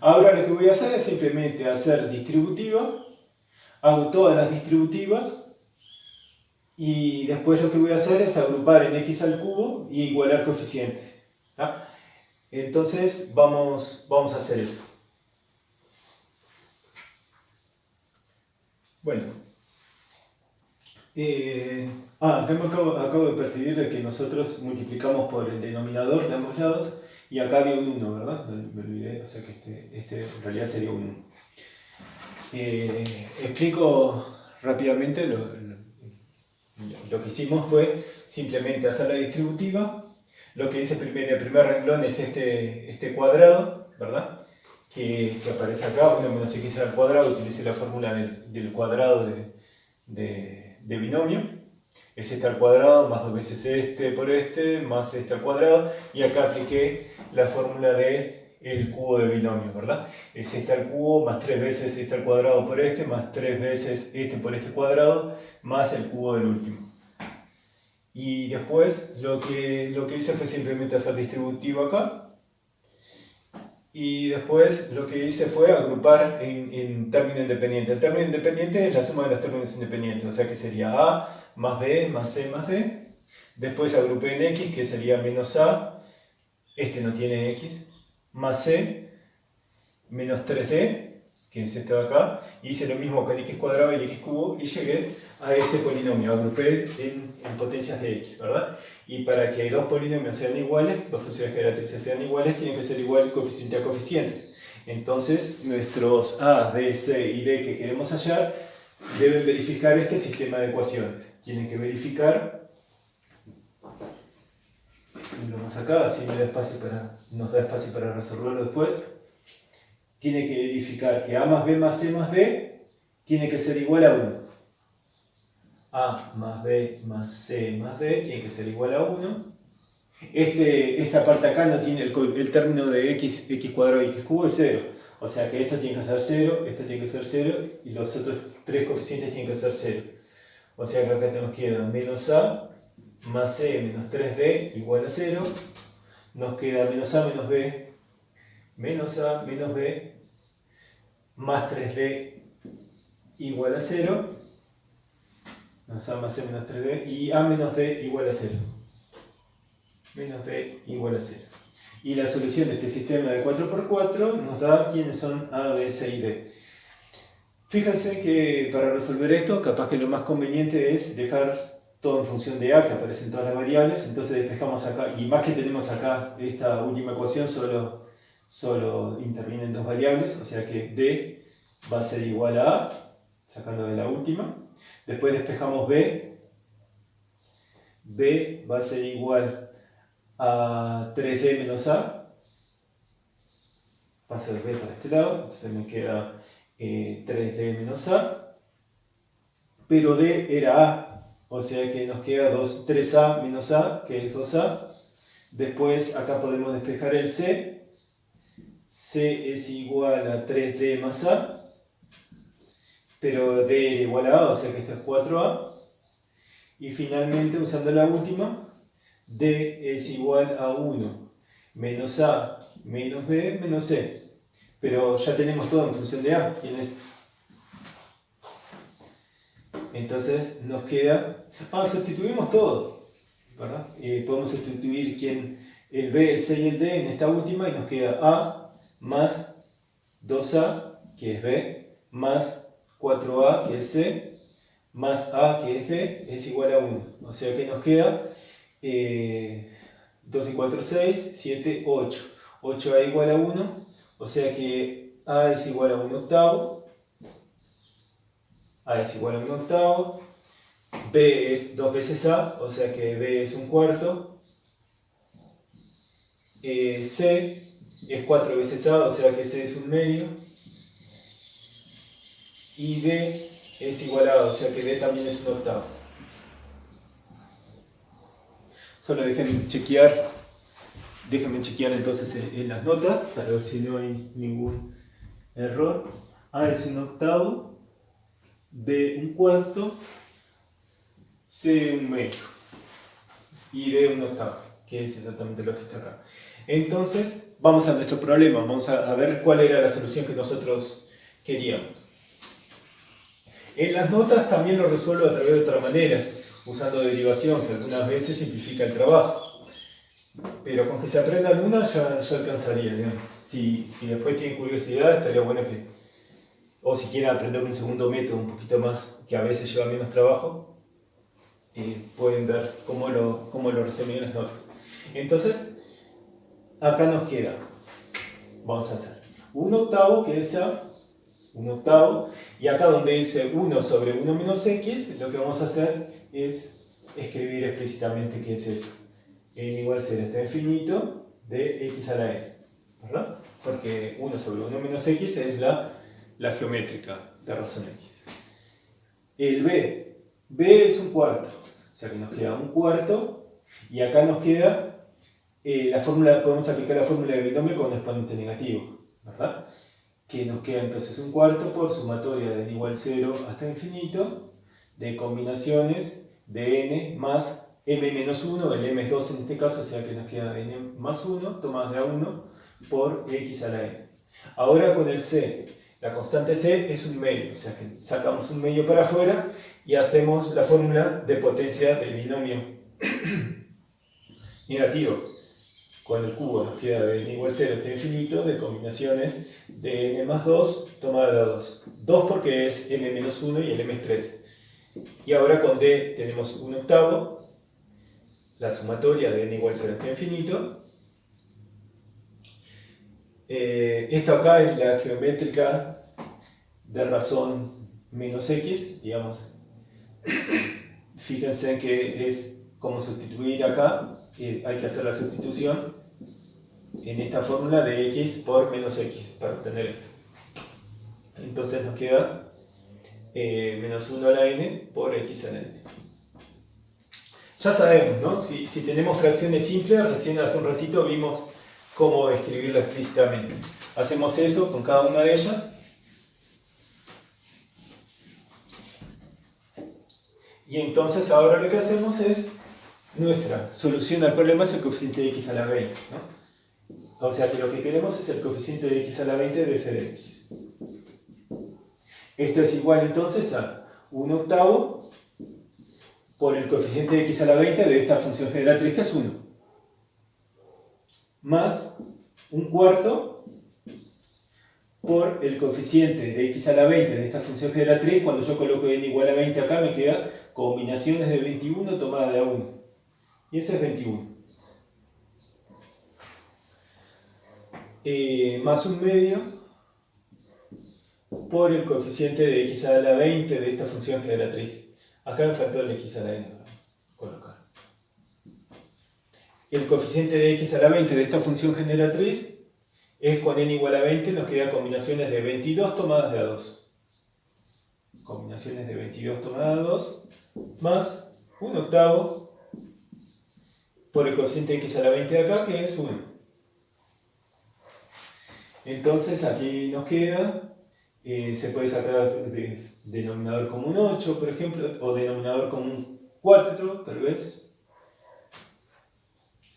Speaker 1: Ahora lo que voy a hacer es simplemente hacer distributiva, hago todas las distributivas, y después lo que voy a hacer es agrupar en x al cubo y igualar coeficientes. Entonces vamos a hacer eso. Bueno. Acá acabo de percibir de que nosotros multiplicamos por el denominador de ambos lados y acá había un 1, ¿verdad? Me olvidé, o sea que este en realidad sería un 1. Explico rápidamente lo que hicimos fue simplemente hacer la distributiva. Lo que hice en el primer renglón es este cuadrado, ¿verdad? Que aparece acá, 1 menos x al cuadrado, utilicé la fórmula del cuadrado de binomio. Es este al cuadrado, más 2 veces este por este, más este al cuadrado, y acá apliqué la fórmula del cubo de binomio, ¿verdad? Es este al cubo, más 3 veces este al cuadrado por este, más 3 veces este por este cuadrado, más el cubo del último. Y después lo que hice fue simplemente hacer distributivo acá. Y después lo que hice fue agrupar en término independiente. El término independiente es la suma de los términos independientes, o sea que sería A más B más C más D. Después agrupé en X, que sería menos A, este no tiene X, más C, menos 3D, que es este de acá. Hice lo mismo con X cuadrado y X cubo y llegué a este polinomio. Agrupé en potencias de X, ¿verdad? Y para que dos polinomios sean iguales, dos funciones generatrices sean iguales, tienen que ser igual coeficiente a coeficiente. Entonces, nuestros A, B, C y D que queremos hallar deben verificar este sistema de ecuaciones. Tienen que verificar, lo más acá, así nos da espacio para resolverlo después. Tiene que verificar que A más B más C más D tiene que ser igual a 1. A más B más C más D tiene que ser igual a 1. Esta parte acá no tiene el término de x cuadrado y x cubo es 0. O sea que esto tiene que ser 0, esto tiene que ser 0 y los otros tres coeficientes tienen que ser 0. O sea que acá nos queda menos A más C menos 3D igual a 0. Nos queda menos A menos B menos A menos B más 3D igual a 0. Menos A más C menos 3D y A menos D igual a 0. Menos D igual a 0. Y la solución de este sistema de 4×4 nos da quiénes son A, B, C y D. Fíjense que para resolver esto, capaz que lo más conveniente es dejar todo en función de A, que aparecen todas las variables. Entonces despejamos acá, y más que tenemos acá esta última ecuación, solo intervienen dos variables, o sea que D va a ser igual a A, sacando de la última. Después despejamos B. B va a ser igual a 3D menos A. Paso el B para este lado, entonces me queda 3D menos A. Pero D era A, o sea que nos queda 3A menos A, que es 2A. Después acá podemos despejar el C. C es igual a 3D más A. Pero D era igual a A, o sea que esto es 4A. Y finalmente, usando la última, D es igual a 1 menos A menos B menos C. Pero ya tenemos todo en función de A. ¿Quién es? Entonces nos queda... sustituimos todo, ¿verdad? Podemos sustituir el B, el C y el D en esta última y nos queda A más 2A, que es B, más 4A, que es C, más A, que es D, es igual a 1. O sea que nos queda 2 y 4, 6, 7, 8. 8A igual a 1, o sea que A es igual a 1 octavo. A es igual a 1 octavo. B es 2 veces A, o sea que B es un cuarto. C es 4 veces A, o sea que C es un medio. Y D es igual a A, o sea que D también es un octavo. Solo déjenme chequear entonces en las notas para ver si no hay ningún error. A es un octavo, B un cuarto, C un medio y D un octavo, que es exactamente lo que está acá. Entonces vamos a nuestro problema, vamos a ver cuál era la solución que nosotros queríamos. En las notas también lo resuelvo a través de otra manera, usando derivación, que algunas veces simplifica el trabajo. Pero con que se aprendan una ya alcanzaría, digamos. Si después tienen curiosidad, estaría bueno que, o si quieren aprender un segundo método un poquito más, que a veces lleva menos trabajo, pueden ver cómo lo resuelven en las notas. Entonces, acá nos queda, vamos a hacer 1 octavo, que es A, 1 octavo, y acá donde dice 1 sobre 1 menos x, lo que vamos a hacer es escribir explícitamente qué es eso. N igual 0 hasta infinito de x a la n, ¿verdad? Porque 1 sobre 1 menos x es la geométrica de razón x. El B es un cuarto, o sea que nos queda un cuarto, y acá nos queda podemos aplicar la fórmula de binomio con exponente negativo, ¿verdad? Que nos queda entonces un cuarto por sumatoria de n igual 0 hasta infinito de combinaciones de n más m menos 1, el m es 2 en este caso, o sea que nos queda n más 1, tomadas de a 1, por x a la n. Ahora con el c, la constante c es un medio, o sea que sacamos un medio para afuera y hacemos la fórmula de potencia del binomio negativo. Con el cubo nos queda de n igual 0 hasta infinito de combinaciones de n más 2 tomada de a 2. 2 porque es m menos 1 y el m es 3. Y ahora con d tenemos un octavo, la sumatoria de n igual 0 hasta infinito. Esto acá es la geométrica de razón menos x, digamos. Fíjense que es como sustituir acá, hay que hacer la sustitución en esta fórmula de x por menos x para obtener esto. Entonces nos queda menos 1 a la n por x a la n. Ya sabemos, ¿no? Si tenemos fracciones simples, recién hace un ratito vimos cómo escribirlo explícitamente. Hacemos eso con cada una de ellas. Y entonces ahora lo que hacemos es, nuestra solución al problema es el coeficiente de x a la 20, ¿no? O sea que lo que queremos es el coeficiente de x a la 20 de f de x. Esto es igual entonces a 1/8 por el coeficiente de x a la 20 de esta función generatriz que es 1. Más 1/4 por el coeficiente de x a la 20 de esta función generatriz. Cuando yo coloco n igual a 20 acá me queda combinaciones de 21 tomada de a 1. Y ese es 21. Más 1/2 por el coeficiente de x a la 20 de esta función generatriz. Acá me faltó el x a la n. Colocar. El coeficiente de x a la 20 de esta función generatriz es con n igual a 20, nos queda combinaciones de 22 tomadas de a 2. Combinaciones de 22 tomadas de a 2 más 1/8 por el coeficiente de x a la 20 de acá, que es 1. Entonces aquí nos queda, se puede sacar denominador como un 8, por ejemplo, o denominador como un 4, tal vez.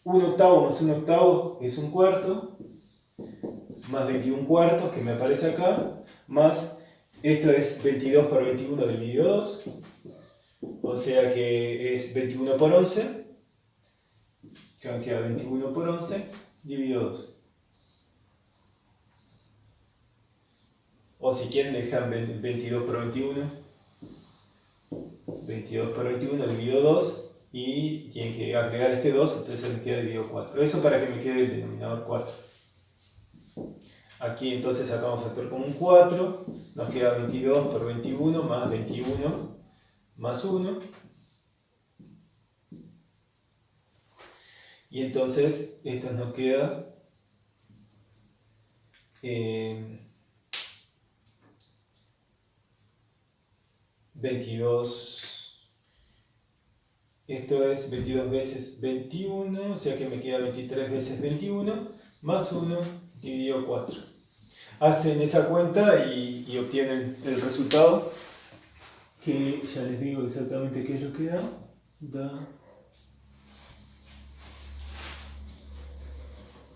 Speaker 1: 1/8 más 1/8 es 1/4, más 21/4, que me aparece acá, más, esto es 22 por 21 dividido 2, o sea que es 21 por 11, que queda 21 por 11 dividido 2. O si quieren dejan 22 por 21, 22 por 21 dividido 2, y tienen que agregar este 2, entonces me queda dividido 4. Eso para que me quede el denominador 4. Aquí entonces sacamos factor común 4, nos queda 22 por 21 más 21 más 1. Y entonces esto nos queda 22, esto es 22 veces 21, o sea que me queda 23 veces 21, más 1 dividido 4. Hacen esa cuenta y obtienen el resultado, que ya les digo exactamente qué es lo que da.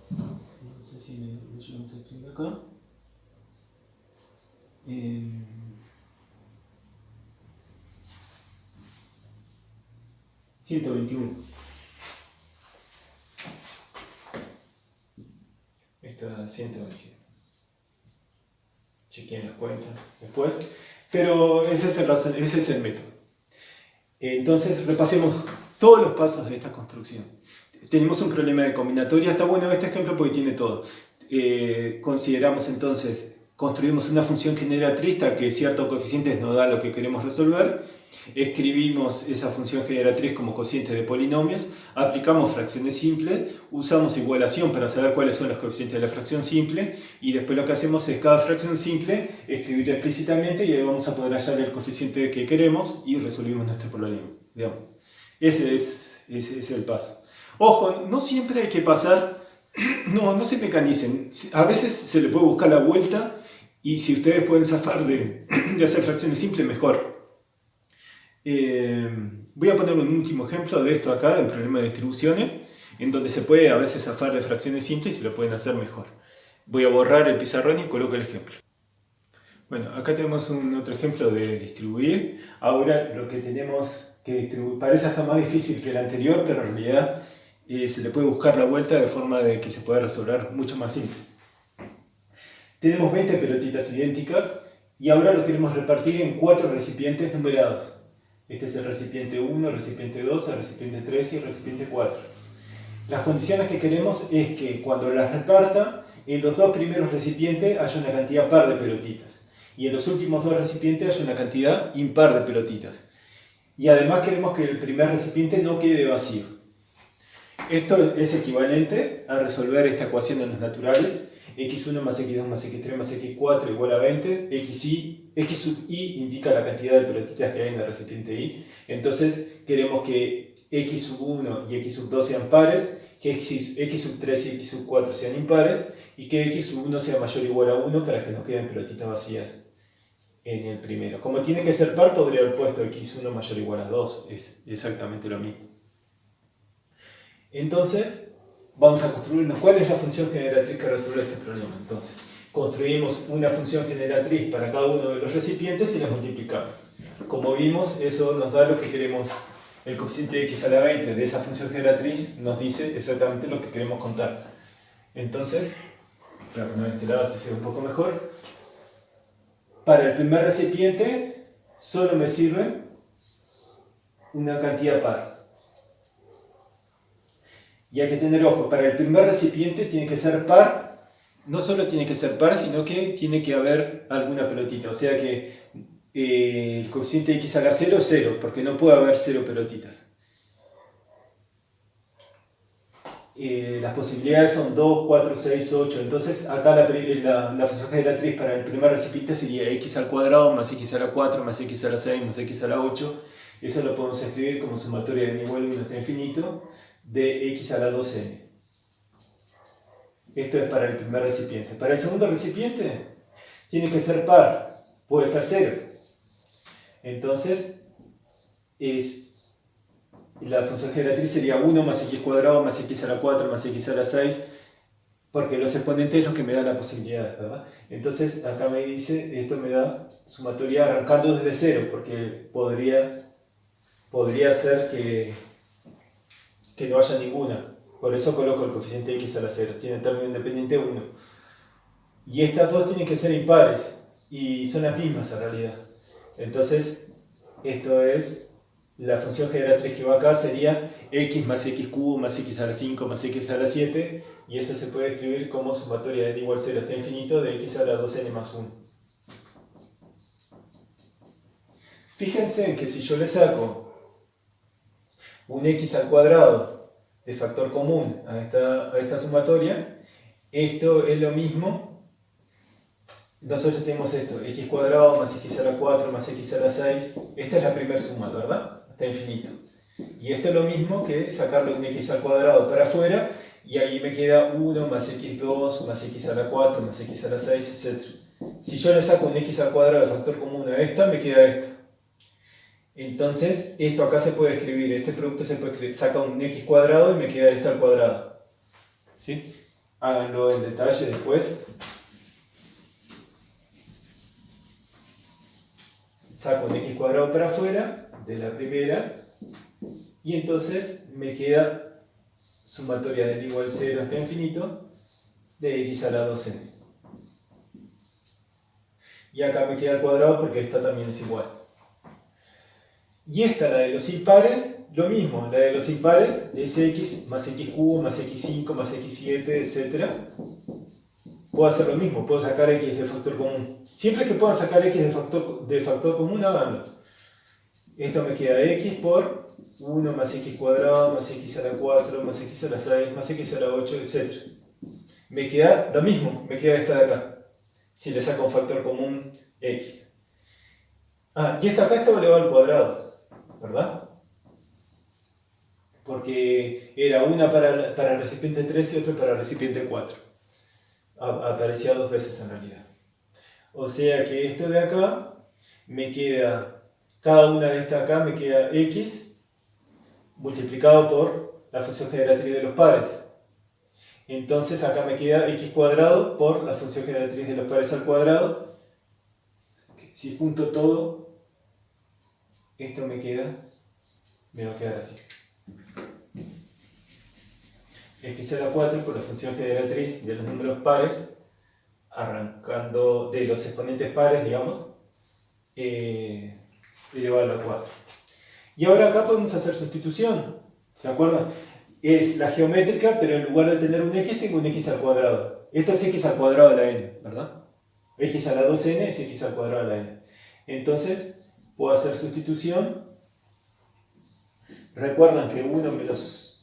Speaker 1: No sé si lo llevamos a escribir acá. 121. Esta da 121. Chequen las cuentas después. Pero ese es el método. Entonces repasemos todos los pasos de esta construcción. Tenemos un problema de combinatoria. Está bueno este ejemplo porque tiene todo. Consideramos entonces, construimos una función generatriz que ciertos coeficientes nos da lo que queremos resolver. Escribimos esa función generatriz como cociente de polinomios, aplicamos fracciones simples, usamos igualación para saber cuáles son los coeficientes de la fracción simple, y después lo que hacemos es cada fracción simple escribirla explícitamente y ahí vamos a poder hallar el coeficiente que queremos y resolvimos nuestro problema. Digamos. Ese es el paso. Ojo, no siempre hay que pasar, no se mecanicen, a veces se le puede buscar la vuelta y si ustedes pueden zafar de hacer fracciones simples, mejor. Voy a poner un último ejemplo de esto acá, del problema de distribuciones, en donde se puede a veces zafar de fracciones simples y lo pueden hacer mejor. Voy a borrar el pizarrón y coloco el ejemplo. Bueno, acá tenemos otro ejemplo de distribuir. Ahora lo que tenemos que distribuir parece hasta más difícil que el anterior, pero en realidad se le puede buscar la vuelta de forma de que se pueda resolver mucho más simple. Tenemos 20 pelotitas idénticas y ahora lo queremos repartir en 4 recipientes numerados. Este es el recipiente 1, el recipiente 2, el recipiente 3 y el recipiente 4. Las condiciones que queremos es que cuando las reparta, en los dos primeros recipientes haya una cantidad par de pelotitas. y en los últimos dos recipientes haya una cantidad impar de pelotitas. Y además queremos que el primer recipiente no quede vacío. Esto es equivalente a resolver esta ecuación en los naturales. X1 más X2 más X3 más X4 igual a 20. X sub I indica la cantidad de pelotitas que hay en el recipiente I. Entonces queremos que X sub 1 y X sub 2 sean pares, que X sub 3 y X sub 4 sean impares, y que X sub 1 sea mayor o igual a 1 para que nos queden pelotitas vacías en el primero. Como tiene que ser par, podría haber puesto X1 mayor o igual a 2. Es exactamente lo mismo. Entonces, vamos a construirnos cuál es la función generatriz que resuelve este problema. Entonces, construimos una función generatriz para cada uno de los recipientes y las multiplicamos. Como vimos, eso nos da lo que queremos. El coeficiente de x a la 20 de esa función generatriz nos dice exactamente lo que queremos contar. Entonces, para poner este lado así se ve un poco mejor, para el primer recipiente solo me sirve una cantidad par. Y hay que tener ojo, para el primer recipiente tiene que ser par, no solo tiene que ser par, sino que tiene que haber alguna pelotita. O sea que el coeficiente de x a la 0 es 0, porque no puede haber 0 pelotitas. Las posibilidades son 2, 4, 6, 8. Entonces acá la función generatriz para el primer recipiente sería x al cuadrado más x a la 4 más x a la 6 más x a la 8. Eso lo podemos escribir como sumatoria de n igual a 1 hasta infinito de x a la 2n. Esto es para el primer recipiente. Para el segundo recipiente tiene que ser par, puede ser 0. Entonces la función generatriz sería 1 más x cuadrado más x a la 4 más x a la 6, porque los exponentes es lo que me da la posibilidad, ¿verdad? Entonces acá me dice, esto me da sumatoria arrancando desde 0, porque podría ser que no haya ninguna. Por eso coloco el coeficiente de x a la 0, tiene término independiente 1. Y estas dos tienen que ser impares, y son las mismas en realidad. Entonces, esto es, la función generatriz que va acá sería x más x cubo más x a la 5 más x a la 7, y eso se puede escribir como sumatoria de n igual 0 hasta infinito de x a la 2n más 1. Fíjense que si yo le saco un x al cuadrado de factor común a esta sumatoria, esto es lo mismo. Nosotros tenemos esto, x cuadrado más x a la 4 más x a la 6. Esta es la primera suma, ¿verdad? Hasta infinito. Y esto es lo mismo que sacarle un x al cuadrado para afuera, y ahí me queda 1 más x2 más x a la 4 más x a la 6, etc. Si yo le saco un x al cuadrado de factor común a esta, me queda esto. Entonces, esto acá se puede escribir, este producto se puede escribir, saca un x cuadrado y me queda esto al cuadrado. ¿Sí? Háganlo en detalle después. Saco un x cuadrado para afuera de la primera, y entonces me queda sumatoria de n igual 0 hasta infinito de x a la 2n. Y acá me queda al cuadrado porque esta también es igual. Y esta, la de los impares, lo mismo, la de los impares es x más x cubo más x5 más x7, etc. Puedo hacer lo mismo, puedo sacar x de factor común. Siempre que puedan sacar x de factor común, háganlo. Esto me queda x por 1 más x cuadrado más x a la 4 más x a la 6 más x a la 8, etc. Me queda lo mismo, me queda esta de acá, si le saco un factor común x. Y esta acá, esto le va al cuadrado, ¿verdad? Porque era una para el recipiente 3 y otra para el recipiente 4. Aparecía dos veces en realidad. O sea que esto de acá me queda, cada una de estas acá me queda x multiplicado por la función generatriz de los pares. Entonces acá me queda x cuadrado por la función generatriz de los pares al cuadrado. Si junto todo, esto me va a quedar así. X a la 4 por la función generatriz de los números pares, arrancando de los exponentes pares, digamos, elevado a la 4. Y ahora acá podemos hacer sustitución, ¿se acuerdan? Es la geométrica, pero en lugar de tener un x, tengo un x al cuadrado. Esto es x al cuadrado de la n, ¿verdad? X a la 2n es x al cuadrado a la n. Entonces, puedo hacer sustitución. Recuerdan que 1 menos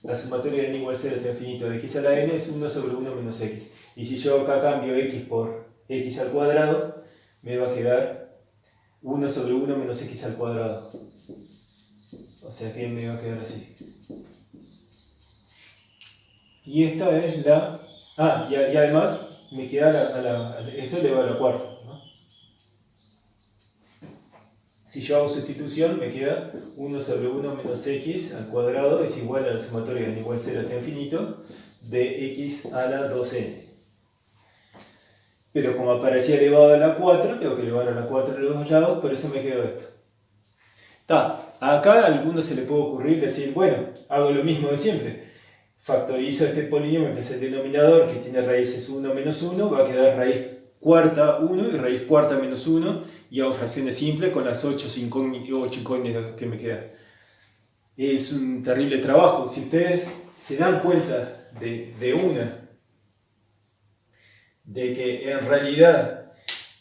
Speaker 1: la sumatoria de n igual 0 hasta infinito de x a la n es 1 sobre 1 menos x. Y si yo acá cambio x por x al cuadrado, me va a quedar 1 sobre 1 menos x al cuadrado. O sea que me va a quedar así. Y esta es la... y además me queda esto elevado a la cuarta, ¿no? Si yo hago sustitución, me queda 1 sobre 1 menos x al cuadrado es igual a la sumatoria de n igual 0 hasta infinito de x a la 2n. Pero como aparecía elevado a la 4, tengo que elevar a la 4 de los dos lados, por eso me quedó esto. Acá a alguno se le puede ocurrir decir, bueno, hago lo mismo de siempre. Factorizo este polinomio que es el denominador, que tiene raíces 1 menos 1, va a quedar raíz cuarta 1 y raíz cuarta menos 1, y hago fracciones simples con las 8 incógnitas que me quedan. Es un terrible trabajo. Si ustedes se dan cuenta de que en realidad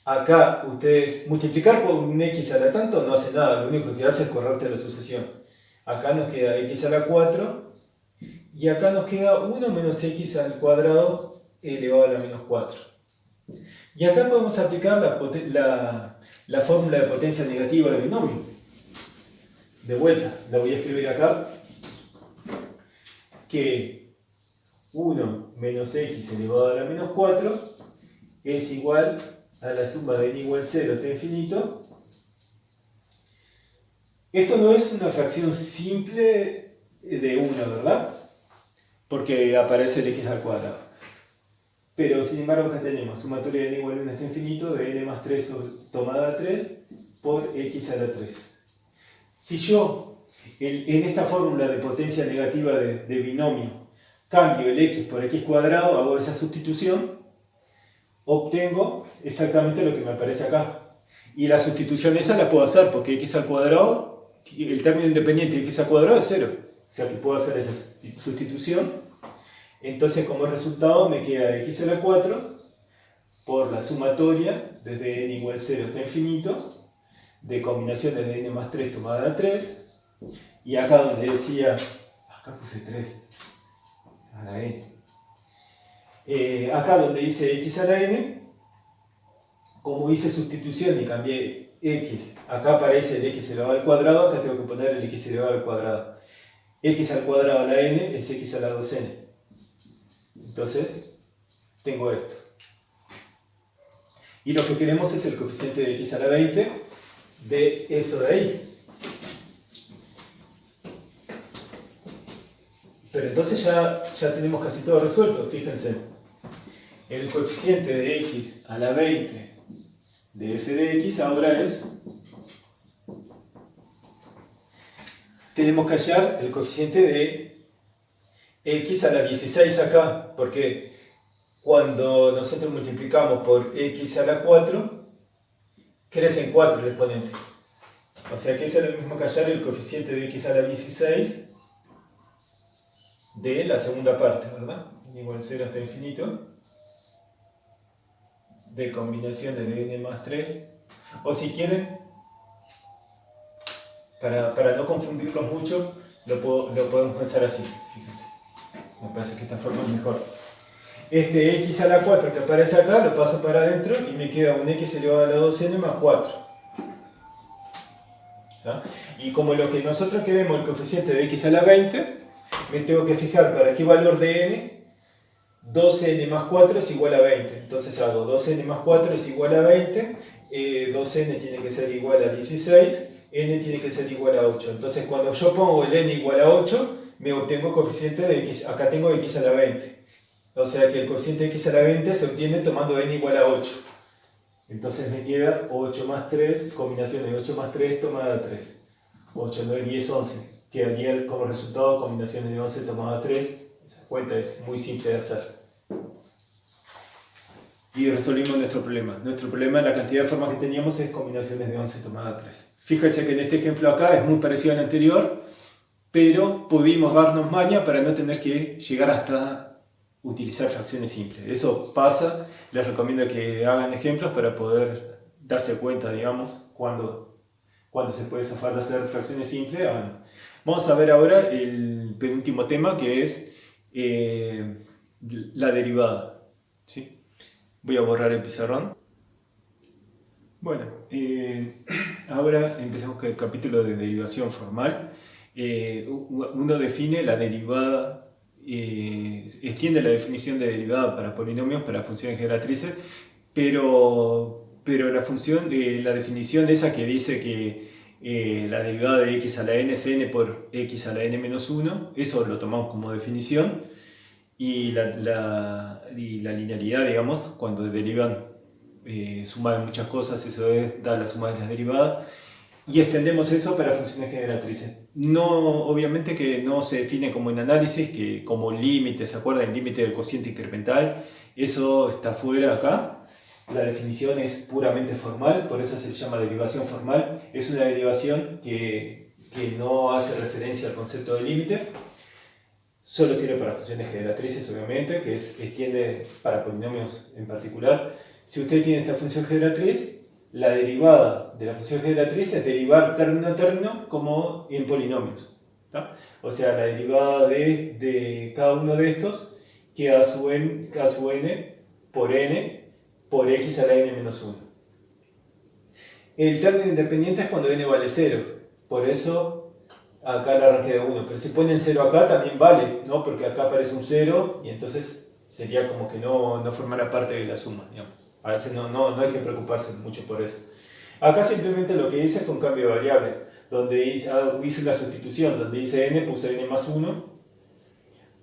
Speaker 1: acá ustedes multiplicar por un x a la tanto no hace nada, lo único que hace es correrte la sucesión. Acá nos queda x a la 4 y acá nos queda 1 menos x al cuadrado elevado a la menos 4. Y acá podemos aplicar la fórmula de potencia negativa del binomio. De vuelta, la voy a escribir acá, que 1 menos x elevado a la menos 4 es igual a la suma de n igual 0 hasta infinito. Esto no es una fracción simple de 1, ¿verdad? Porque aparece el x al cuadrado. Pero sin embargo acá tenemos sumatoria de n igual a 1 hasta infinito de n más 3 tomada a 3 por x a la 3. Si yo en esta fórmula de potencia negativa de binomio cambio el x por x cuadrado, hago esa sustitución, obtengo exactamente lo que me aparece acá. Y la sustitución esa la puedo hacer porque x al cuadrado, el término independiente de x al cuadrado es 0. O sea que puedo hacer esa sustitución. Entonces como resultado me queda x a la 4 por la sumatoria desde n igual 0 hasta infinito de combinaciones de n más 3 tomada a 3. Y acá donde decía, acá puse 3 a la n. Acá donde dice x a la n, como hice sustitución y cambié x, acá aparece el x elevado al cuadrado, acá tengo que poner el x elevado al cuadrado. X al cuadrado a la n es x a la 2n. Entonces, tengo esto. Y lo que queremos es el coeficiente de x a la 20 de eso de ahí. Pero entonces ya tenemos casi todo resuelto, fíjense. El coeficiente de x a la 20 de f de x ahora es... Tenemos que hallar el coeficiente de x a la 16 acá, porque cuando nosotros multiplicamos por x a la 4, crece en 4 el exponente. O sea que eso es lo mismo que hallar el coeficiente de x a la 16 de la segunda parte, ¿verdad? Igual 0 hasta infinito. De combinaciones de n más 3. O si quieren, para no confundirlos mucho, lo podemos pensar así. Fíjense. Me parece que esta forma es mejor. Este x a la 4 que aparece acá lo paso para adentro y me queda un x elevado a la 2n más 4. ¿Ah? Y como lo que nosotros queremos el coeficiente de x a la 20, me tengo que fijar para qué valor de n 2n más 4 es igual a 20. Entonces hago 2n más 4 es igual a 20, 2n tiene que ser igual a 16, n tiene que ser igual a 8. Entonces cuando yo pongo el n igual a 8, me obtengo coeficiente de x, acá tengo x a la 20. O sea que el coeficiente de x a la 20 se obtiene tomando n igual a 8. Entonces me queda 8 más 3, combinación de 8 más 3 tomada a 3. 8, 9, 10, 11. Quedaría como resultado combinaciones de 11 tomada a 3. Esa cuenta es muy simple de hacer. Y resolvimos nuestro problema. Nuestro problema, la cantidad de formas que teníamos es combinaciones de 11 tomada a 3. Fíjense que en este ejemplo acá es muy parecido al anterior, pero pudimos darnos maña para no tener que llegar hasta utilizar fracciones simples. Eso pasa, les recomiendo que hagan ejemplos para poder darse cuenta, digamos, cuando se puede zafar de hacer fracciones simples. Vamos a ver ahora el penúltimo tema, que es la derivada. ¿Sí? Voy a borrar el pizarrón. Bueno, ahora empezamos con el capítulo de derivación formal. Uno define la derivada, extiende la definición de derivada para polinomios, para funciones generatrices, pero la definición esa que dice que la derivada de x a la n es n por x a la n menos 1, eso lo tomamos como definición, y la linealidad, digamos, cuando derivan suma de muchas cosas, eso da la suma de las derivadas, y extendemos eso para funciones generatrices. No, obviamente que no se define como en análisis, que como límite, ¿se acuerdan? El límite del cociente incremental, eso está fuera acá. La definición es puramente formal, por eso se llama derivación formal. Es una derivación que no hace referencia al concepto de límite. Solo sirve para funciones generatrices, obviamente, que extiende para polinomios en particular. Si usted tiene esta función generatriz, la derivada de la función generatriz es derivar término a término como en polinomios. ¿Tá? O sea, la derivada de cada uno de estos queda a su n por x a la n menos 1. El término independiente es cuando n vale 0. Por eso acá la arranqué de 1, pero si ponen 0 acá también vale, ¿no? Porque acá aparece un 0 y entonces sería como que no formara parte de la suma, digamos. A veces no hay que preocuparse mucho por eso. Acá simplemente lo que hice fue un cambio de variable, donde hice una sustitución, donde hice n, puse n más 1,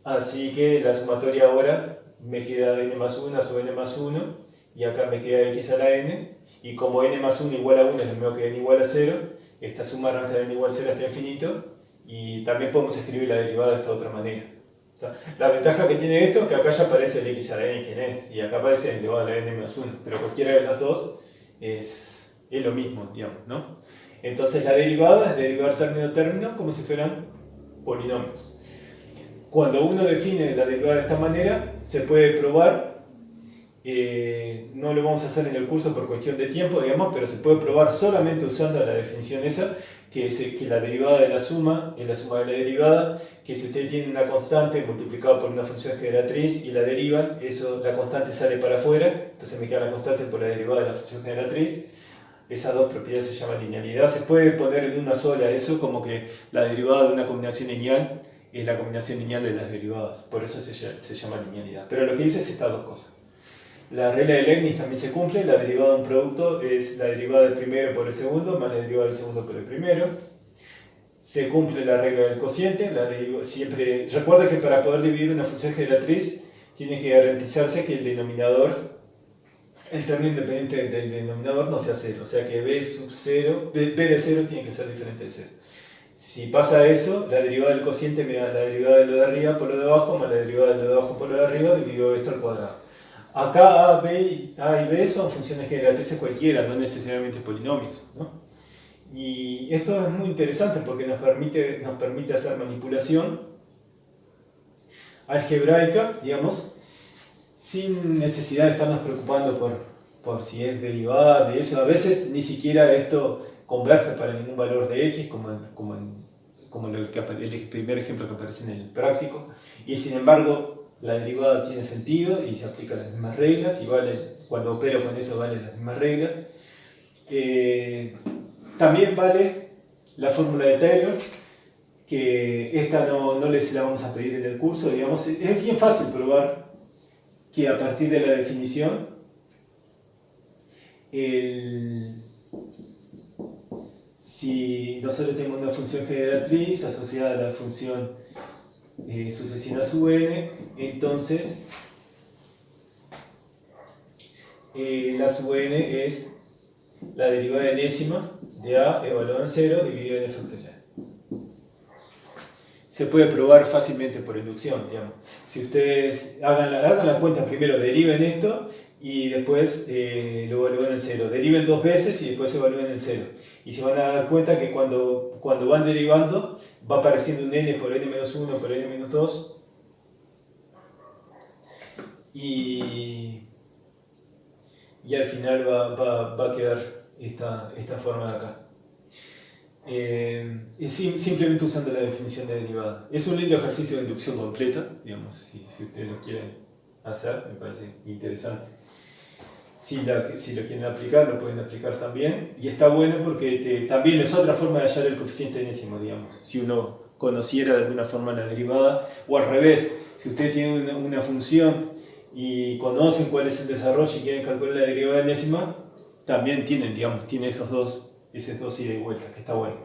Speaker 1: así que la sumatoria ahora me queda n más 1 a su n más 1, y acá me queda x a la n, y como n más 1 igual a 1 es lo mismo que n igual a 0, esta suma arranca de n igual a 0 hasta infinito, y también podemos escribir la derivada de esta otra manera. O sea, la ventaja que tiene esto es que acá ya aparece el x a la n quien es, y acá aparece el elevado a la n menos 1, pero cualquiera de las dos es lo mismo, digamos, ¿no? Entonces la derivada es derivar término a término como si fueran polinomios. Cuando uno define la derivada de esta manera, se puede probar, no lo vamos a hacer en el curso por cuestión de tiempo, digamos, pero se puede probar solamente usando la definición esa, que la derivada de la suma es la suma de la derivada, que si usted tiene una constante multiplicada por una función generatriz y la derivan, la constante sale para afuera, entonces me queda la constante por la derivada de la función generatriz. Esas dos propiedades se llaman linealidad. Se puede poner en una sola eso, como que la derivada de una combinación lineal es la combinación lineal de las derivadas, por eso se llama linealidad. Pero lo que dice es estas dos cosas. La regla de Leibniz también se cumple, la derivada de un producto es la derivada del primero por el segundo más la derivada del segundo por el primero. Se cumple la regla del cociente, siempre recuerda que para poder dividir una función generatriz tiene que garantizarse que el denominador, el término independiente del denominador no sea 0, o sea que b de 0 tiene que ser diferente de 0. Si pasa eso, la derivada del cociente me da la derivada de lo de arriba por lo de abajo más la derivada de lo de abajo por lo de arriba dividido esto al cuadrado. Acá A y B son funciones generatrices cualquiera, no necesariamente polinomios, ¿no? Y esto es muy interesante porque nos permite hacer manipulación algebraica, digamos, sin necesidad de estarnos preocupando por si es derivable, eso. A veces ni siquiera esto converge para ningún valor de x, como el primer ejemplo que aparece en el práctico, y sin embargo la derivada tiene sentido y se aplican las mismas reglas, y cuando opero con eso valen las mismas reglas. También vale la fórmula de Taylor, que esta no les la vamos a pedir en el curso, digamos. Es bien fácil probar que a partir de la definición si nosotros tenemos una función generatriz asociada a la función sucesiva sub n, entonces la sub n es la derivada enésima de a evaluado en 0 dividido en el factorial. Se puede probar fácilmente por inducción, digamos. Si ustedes hagan la cuenta primero, deriven esto y después lo evalúen en 0. Deriven dos veces y después evalúen en 0. Y se van a dar cuenta que cuando van derivando va apareciendo un n por n menos 1 por n menos 2. y al final va a quedar esta forma de acá. Simplemente usando la definición de derivada. Es un lindo ejercicio de inducción completa, digamos, si ustedes lo quieren hacer, me parece interesante. Si lo quieren aplicar, lo pueden aplicar también. Y está bueno porque también es otra forma de hallar el coeficiente enésimo, digamos. Si uno conociera de alguna forma la derivada, o al revés, si ustedes tienen una función y conocen cuál es el desarrollo y quieren calcular la derivada enésima, también tiene esos dos ida y vuelta, que está bueno.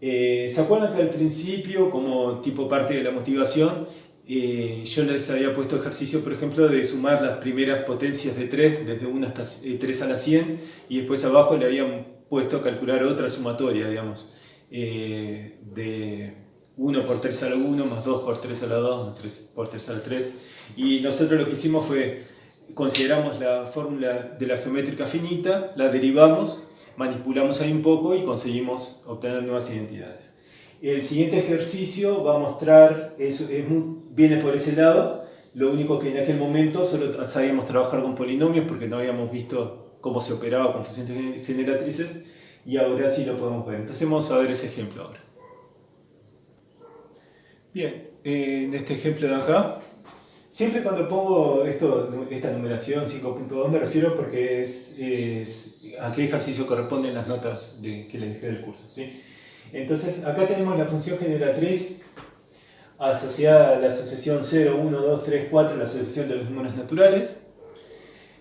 Speaker 1: ¿Se acuerdan que al principio, como tipo parte de la motivación, yo les había puesto ejercicio, por ejemplo, de sumar las primeras potencias de 3, desde 1 hasta 3 a la 100, y después abajo le habían puesto a calcular otra sumatoria, digamos, de 1 por 3 a la 1, más 2 por 3 a la 2, más 3 por 3 a la 3. Y nosotros lo que hicimos fue, consideramos la fórmula de la geométrica finita, la derivamos, manipulamos ahí un poco y conseguimos obtener nuevas identidades. El siguiente ejercicio va a mostrar, viene por ese lado, lo único que en aquel momento solo sabíamos trabajar con polinomios porque no habíamos visto cómo se operaba con funciones generatrices, y ahora sí lo podemos ver. Entonces vamos a ver ese ejemplo ahora. Bien, en este ejemplo de acá, siempre cuando pongo esta numeración 5.2 me refiero porque es a qué ejercicio corresponden las notas que les dejé del curso, ¿sí? Entonces acá tenemos la función generatriz asociada a la asociación 0, 1, 2, 3, 4, la asociación de los números naturales.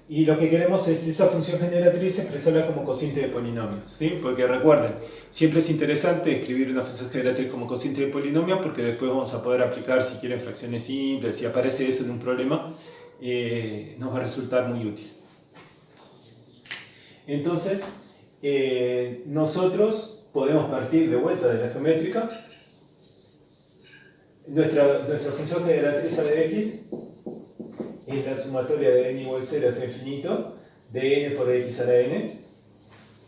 Speaker 1: Y lo que queremos es esa función generatriz expresarla como cociente de polinomios, ¿sí? Porque recuerden, siempre es interesante escribir una función generatriz como cociente de polinomios porque después vamos a poder aplicar, si quieren, fracciones simples. Si aparece eso en un problema, nos va a resultar muy útil. Entonces, nosotros podemos partir de vuelta de la geométrica. Nuestra función generatriz a de x es la sumatoria de n igual 0 hasta infinito de n por x a la n,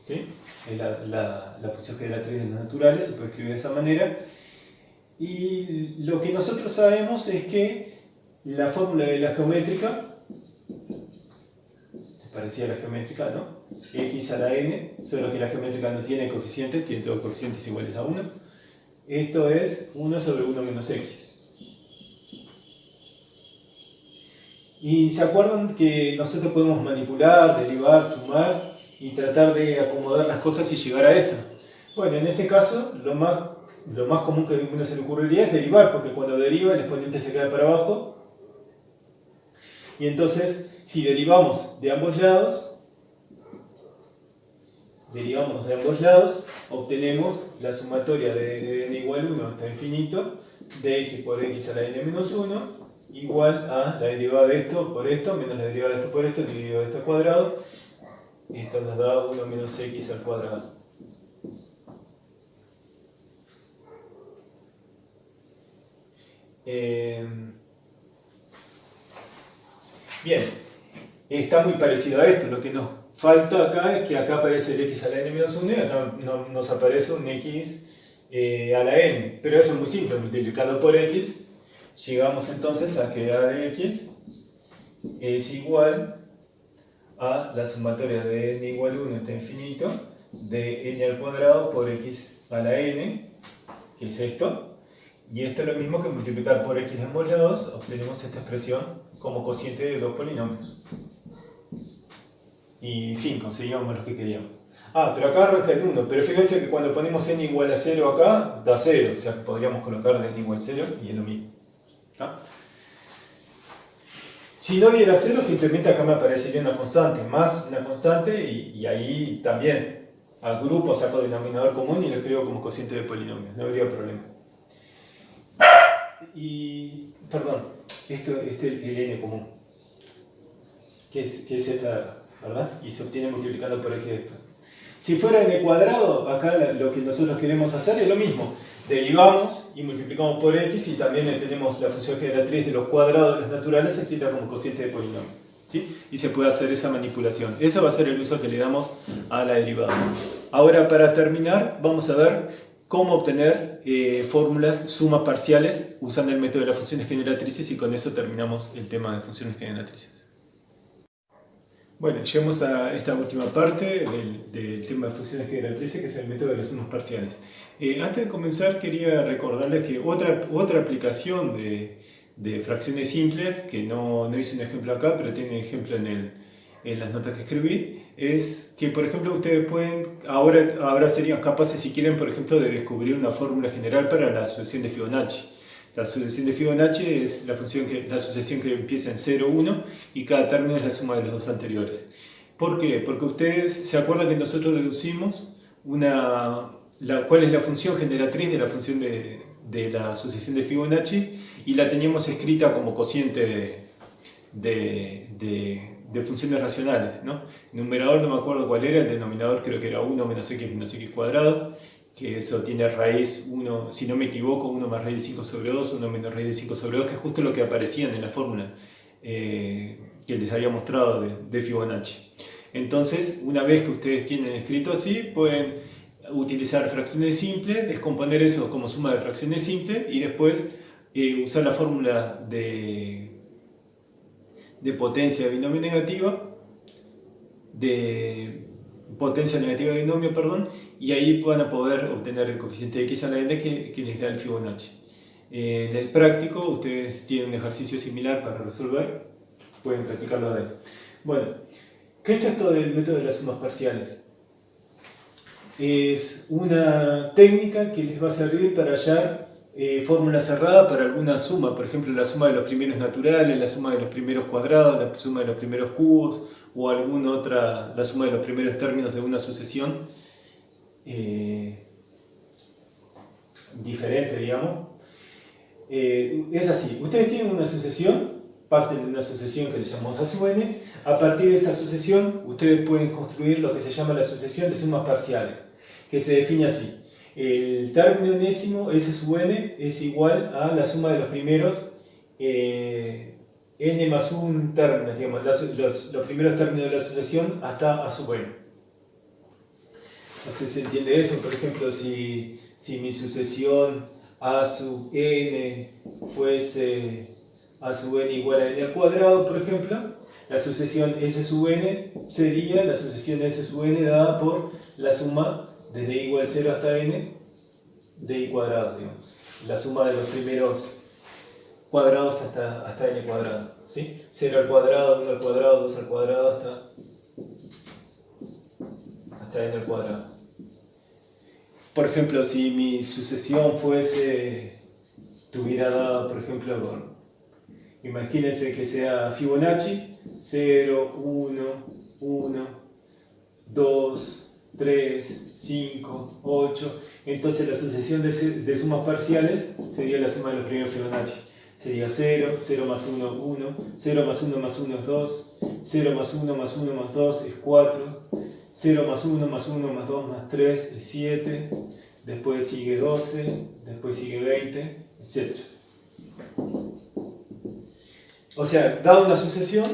Speaker 1: ¿sí? Es la función generatriz de los naturales, se puede escribir de esa manera. Y lo que nosotros sabemos es que la fórmula de la geométrica, ¿te parecía la geométrica, no? X a la n, solo que la geométrica no tiene coeficientes, tiene todos coeficientes iguales a 1. Esto es 1 sobre 1 menos x. Y se acuerdan que nosotros podemos manipular, derivar, sumar y tratar de acomodar las cosas y llegar a esta. Bueno, en este caso lo más común que a uno se le ocurriría es derivar, porque cuando deriva el exponente se cae para abajo. Y entonces, si derivamos de ambos lados, obtenemos la sumatoria de n igual 1 hasta infinito de x por x a la n menos 1 igual a la derivada de esto por esto menos la derivada de esto por esto dividido de esto al cuadrado. Esto nos da 1 menos x al cuadrado. Bien, está muy parecido a esto. Lo que nos falta acá es que acá aparece el x a la n menos 1 y acá nos aparece un x a la n. Pero eso es muy simple, multiplicando por x llegamos entonces a que a de x es igual a la sumatoria de n igual 1 hasta infinito de n al cuadrado por x a la n, que es esto. Y esto es lo mismo que multiplicar por x de ambos lados, obtenemos esta expresión como cociente de dos polinomios. Y en fin, conseguimos lo que queríamos. Pero acá arranca el 1, pero fíjense que cuando ponemos n igual a 0 acá, da 0, o sea que podríamos colocar n igual a 0 y es lo mismo. Si no diera 0, simplemente acá me aparecería una constante, más una constante, y ahí también al grupo saco denominador común y lo escribo como cociente de polinomios, no habría problema. Y, perdón, el n común, que es esta, ¿verdad? Y se obtiene multiplicando por x esto. Si fuera n cuadrado, acá lo que nosotros queremos hacer es lo mismo. Derivamos y multiplicamos por x y también tenemos la función generatriz de los cuadrados de los naturales escrita como cociente de polinomio, ¿sí? Y se puede hacer esa manipulación. Eso va a ser el uso que le damos a la derivada. Ahora, para terminar, vamos a ver cómo obtener fórmulas, sumas parciales usando el método de las funciones generatrices, y con eso terminamos el tema de funciones generatrices. Bueno, llegamos a esta última parte del tema de funciones generatrices, que es el método de las sumas parciales. Antes de comenzar, quería recordarles que otra aplicación de fracciones simples, que no hice un ejemplo acá, pero tiene ejemplo en las notas que escribí, es que, por ejemplo, ustedes pueden, ahora serían capaces, si quieren, por ejemplo, de descubrir una fórmula general para la sucesión de Fibonacci. La sucesión de Fibonacci es la sucesión que empieza en 0, 1 y cada término es la suma de los dos anteriores. ¿Por qué? Porque ustedes se acuerdan que nosotros deducimos cuál es la función generatriz de la función de la sucesión de Fibonacci, y la teníamos escrita como cociente de funciones racionales, ¿no? El numerador no me acuerdo cuál era, el denominador creo que era 1 menos x menos x cuadrado, que eso tiene raíz 1, si no me equivoco, 1 más raíz de 5 sobre 2, 1 menos raíz de 5 sobre 2, que es justo lo que aparecían en la fórmula que les había mostrado de Fibonacci. Entonces, una vez que ustedes tienen escrito así, pueden utilizar fracciones simples, descomponer eso como suma de fracciones simples y después usar la fórmula de potencia de binomio negativa, de potencia negativa de binomio, perdón, y ahí van a poder obtener el coeficiente de x a la n que les da el Fibonacci. En el práctico, ustedes tienen un ejercicio similar para resolver, pueden practicarlo de ahí. Bueno, ¿qué es esto del método de las sumas parciales? Es una técnica que les va a servir para hallar fórmula cerrada para alguna suma, por ejemplo la suma de los primeros naturales, la suma de los primeros cuadrados, la suma de los primeros cubos, o alguna otra, la suma de los primeros términos de una sucesión diferente, digamos. Es así, ustedes tienen una sucesión, parten de una sucesión que le llamamos A sub n. A partir de esta sucesión ustedes pueden construir lo que se llama la sucesión de sumas parciales, que se define así: el término enésimo S sub n es igual a la suma de los primeros n más un términos, digamos, los primeros términos de la sucesión hasta A sub n. No sé si se entiende eso. Por ejemplo, si mi sucesión A sub n fuese A sub n igual a n al cuadrado, por ejemplo, la sucesión S sub n sería la sucesión S sub n dada por la suma desde i igual 0 hasta n de i cuadrado, digamos. La suma de los primeros cuadrados hasta n cuadrado, ¿sí? 0 al cuadrado, 1 al cuadrado, 2 al cuadrado, hasta n al cuadrado. Por ejemplo, si mi sucesión tuviera dada, por ejemplo, imagínense que sea Fibonacci, 0, 1, 1, 2, 3, 5, 8, entonces la sucesión de sumas parciales sería la suma de los primeros Fibonacci. Sería 0, 0 más 1, 1, 0 más 1 más 1 es 2, 0 más 1 más 1 más 2 es 4, 0 más 1 más 1 más 2 más 3 es 7, después sigue 12, después sigue 20, etc. O sea, dada una sucesión,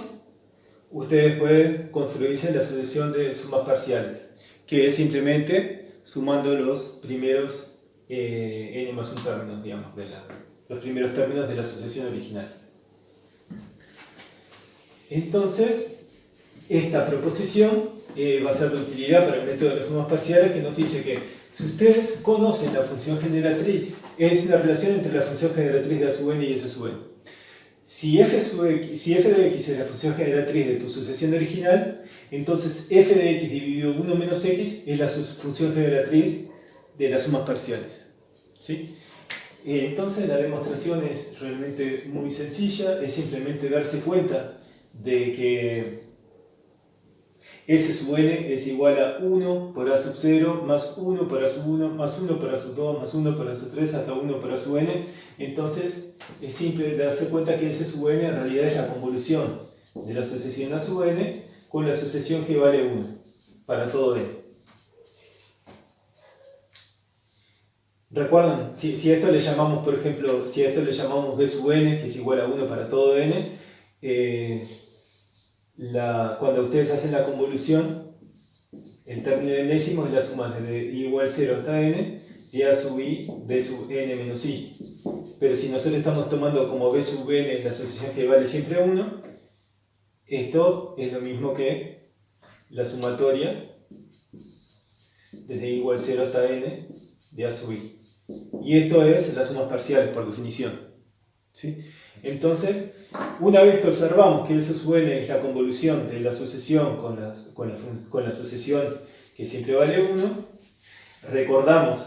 Speaker 1: ustedes pueden construirse la sucesión de sumas parciales, que es simplemente sumando los primeros n más un términos, digamos, los primeros términos de la sucesión original. Entonces, esta proposición va a ser de utilidad para el método de las sumas parciales, que nos dice que si ustedes conocen la función generatriz, es una relación entre la función generatriz de A sub n y S sub n. Si f de x es la función generatriz de tu sucesión original, entonces f de x dividido 1 menos x es la función generatriz de las sumas parciales, ¿sí? Entonces la demostración es realmente muy sencilla, es simplemente darse cuenta de que S sub n es igual a 1 por A sub 0 más 1 por A sub 1 más 1 por A sub 2 más 1 por A sub 3 hasta 1 por A sub n. Entonces es simple darse cuenta que S sub n en realidad es la convolución de la sucesión A sub n con la sucesión que vale 1 para todo n. ¿Recuerdan? Si a esto le llamamos, por ejemplo, si a esto le llamamos B sub n, que es igual a 1 para todo n, cuando ustedes hacen la convolución, el término de enésimos es la suma desde i igual 0 hasta n, de A sub i b sub n menos i. Pero si nosotros estamos tomando como b sub n la sucesión que vale siempre 1, esto es lo mismo que la sumatoria desde i igual 0 hasta n de A sub i. Y esto es las sumas parciales por definición. ¿Sí? Entonces, una vez que observamos que S sub n es la convolución de la sucesión con la sucesión que siempre vale 1, recordamos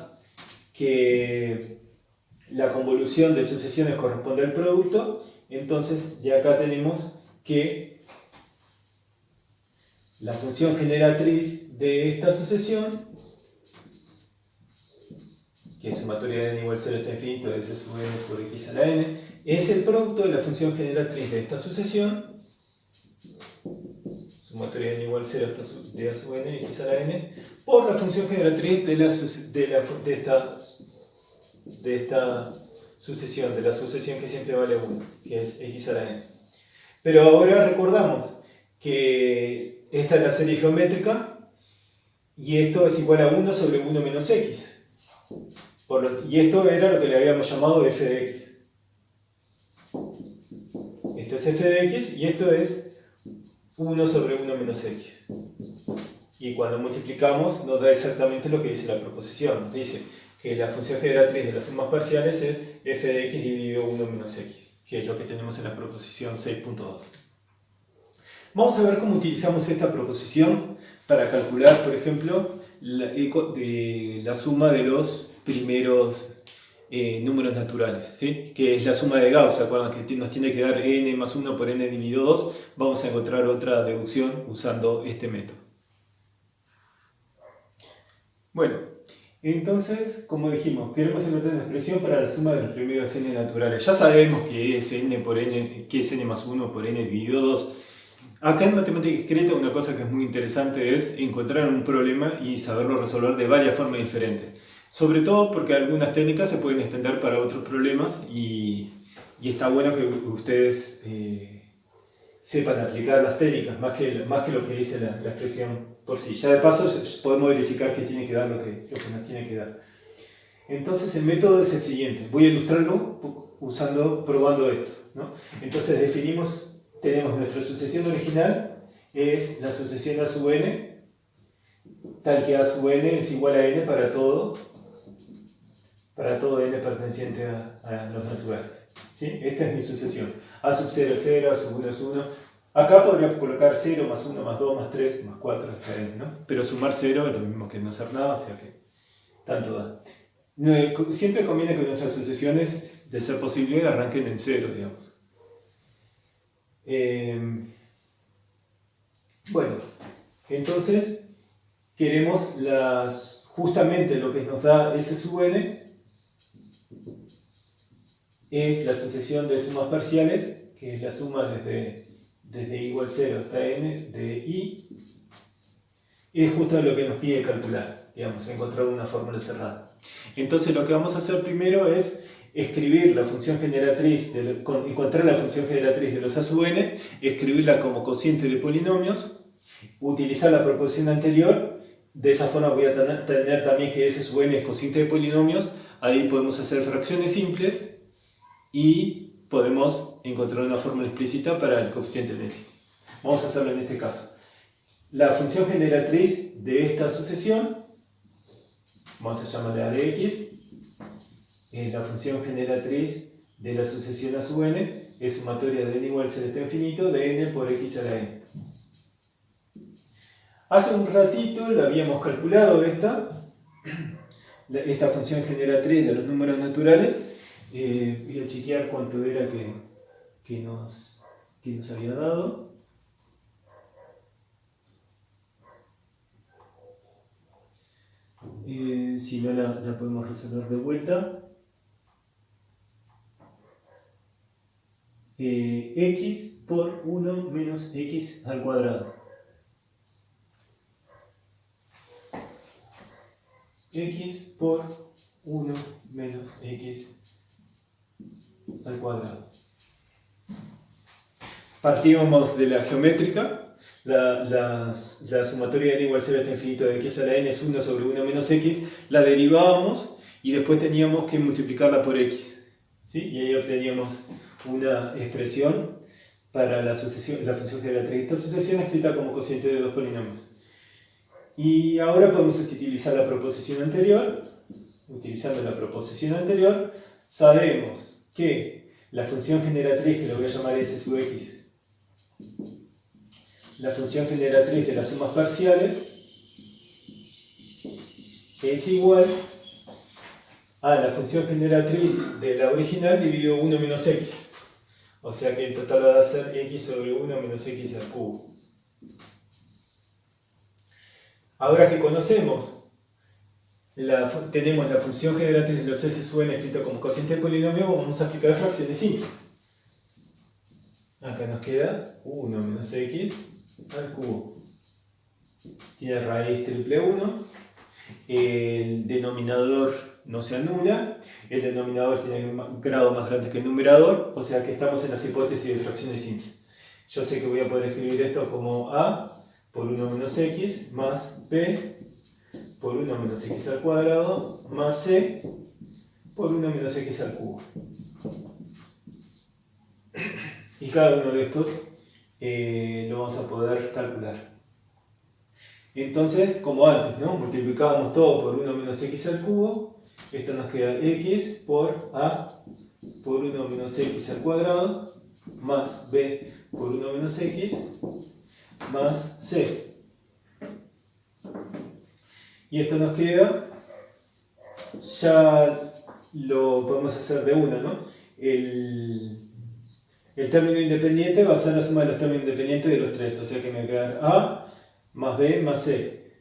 Speaker 1: que la convolución de sucesiones corresponde al producto, entonces de acá tenemos que la función generatriz de esta sucesión, que es sumatoria de n igual 0 hasta infinito de S sub n por x a la n, es el producto de la función generatriz de esta sucesión, sumatoria de n igual 0 hasta de a sub n x a la n, por la función generatriz de esta sucesión, de la sucesión que siempre vale 1, que es x a la n. Pero ahora recordamos que esta es la serie geométrica y esto es igual a 1 sobre 1 menos x. Y esto era lo que le habíamos llamado f de x. Esto es f de x y esto es 1 sobre 1 menos x. Y cuando multiplicamos nos da exactamente lo que dice la proposición. Nos dice que la función generatriz de las sumas parciales es f de x dividido 1 menos x, que es lo que tenemos en la proposición 6.2. Vamos a ver cómo utilizamos esta proposición para calcular, por ejemplo, la suma de los primeros números naturales, ¿sí? Que es la suma de Gauss. ¿Se acuerdan que nos tiene que dar n más 1 por n dividido 2? Vamos a encontrar otra deducción usando este método. Bueno, entonces, como dijimos, queremos encontrar una expresión para la suma de los primeros n naturales. Ya sabemos que es n por n, que es n más 1 por n dividido 2. Acá en matemática discreta una cosa que es muy interesante es encontrar un problema y saberlo resolver de varias formas diferentes. Sobre todo porque algunas técnicas se pueden extender para otros problemas y está bueno que ustedes sepan aplicar las técnicas, más que lo que dice la expresión por sí. Ya de paso podemos verificar que tiene que dar lo que nos tiene que dar. Entonces el método es el siguiente. Voy a ilustrarlo probando esto, ¿no? Entonces tenemos nuestra sucesión original, es la sucesión A sub n, tal que A sub n es igual a n para todo n perteneciente a los naturales. ¿Sí? Esta es mi sucesión. A sub 0 es 0, A sub 1 es 1. Acá podría colocar 0, más 1, más 2, más 3, más 4 hasta n, ¿no? Pero sumar 0 es lo mismo que no hacer nada, o sea que tanto da. Siempre conviene que nuestras sucesiones, de ser posible, arranquen en 0, digamos. Bueno, entonces queremos justamente lo que nos da S sub n es la sucesión de sumas parciales, que es la suma desde i igual 0 hasta n de i, y es justo lo que nos pide calcular, digamos, encontrar una fórmula cerrada. Entonces lo que vamos a hacer primero es escribir la función generatriz, encontrar la función generatriz de los A sub n, escribirla como cociente de polinomios, utilizar la proposición anterior, de esa forma voy a tener también que S sub n es cociente de polinomios, ahí podemos hacer fracciones simples y podemos encontrar una fórmula explícita para el coeficiente de S. Vamos a hacerlo en este caso. La función generatriz de esta sucesión, vamos a llamarle A de x, es la función generatriz de la sucesión A sub n, es sumatoria de n igual 0 hasta infinito de n por x a la n. Hace un ratito la habíamos calculado esta función generatriz de los números naturales. Voy a chequear cuánto era que nos había dado. Si no la podemos resolver de vuelta. X por 1 menos x al cuadrado. X por 1 menos x al cuadrado. Partimos de la geométrica. La sumatoria de n igual 0 hasta infinito de x a la n es 1 sobre 1 menos x. La derivábamos y después teníamos que multiplicarla por x, ¿sí? Y ahí obteníamos una expresión para la función generatriz. Esta sucesión escrita como cociente de dos polinomios. Y ahora podemos utilizar la proposición anterior. Utilizando la proposición anterior, sabemos que la función generatriz, que lo voy a llamar s sub x, la función generatriz de las sumas parciales, es igual a la función generatriz de la original dividido 1 menos x. O sea que en total va a ser x sobre 1 menos x al cubo. Ahora que conocemos, tenemos la función generatriz de los s sub n escrita como cociente de polinomio, vamos a aplicar fracciones simples. Acá nos queda 1 menos x al cubo. Tiene raíz triple 1. El denominador no se anula. El denominador tiene un grado más grande que el numerador. O sea que estamos en las hipótesis de fracciones simples. Yo sé que voy a poder escribir esto como a por 1 menos x más b por 1 menos x al cuadrado más c por 1 menos x al cubo. Y cada uno de estos lo vamos a poder calcular. Entonces, como antes, ¿no? Multiplicábamos todo por 1 menos x al cubo. Esto nos queda x por a por 1 menos x al cuadrado más b por 1 menos x más c. Y esto nos queda, ya lo podemos hacer de una, ¿no? El término independiente va a ser la suma de los términos independientes de los tres, o sea que me va a quedar a más b más c.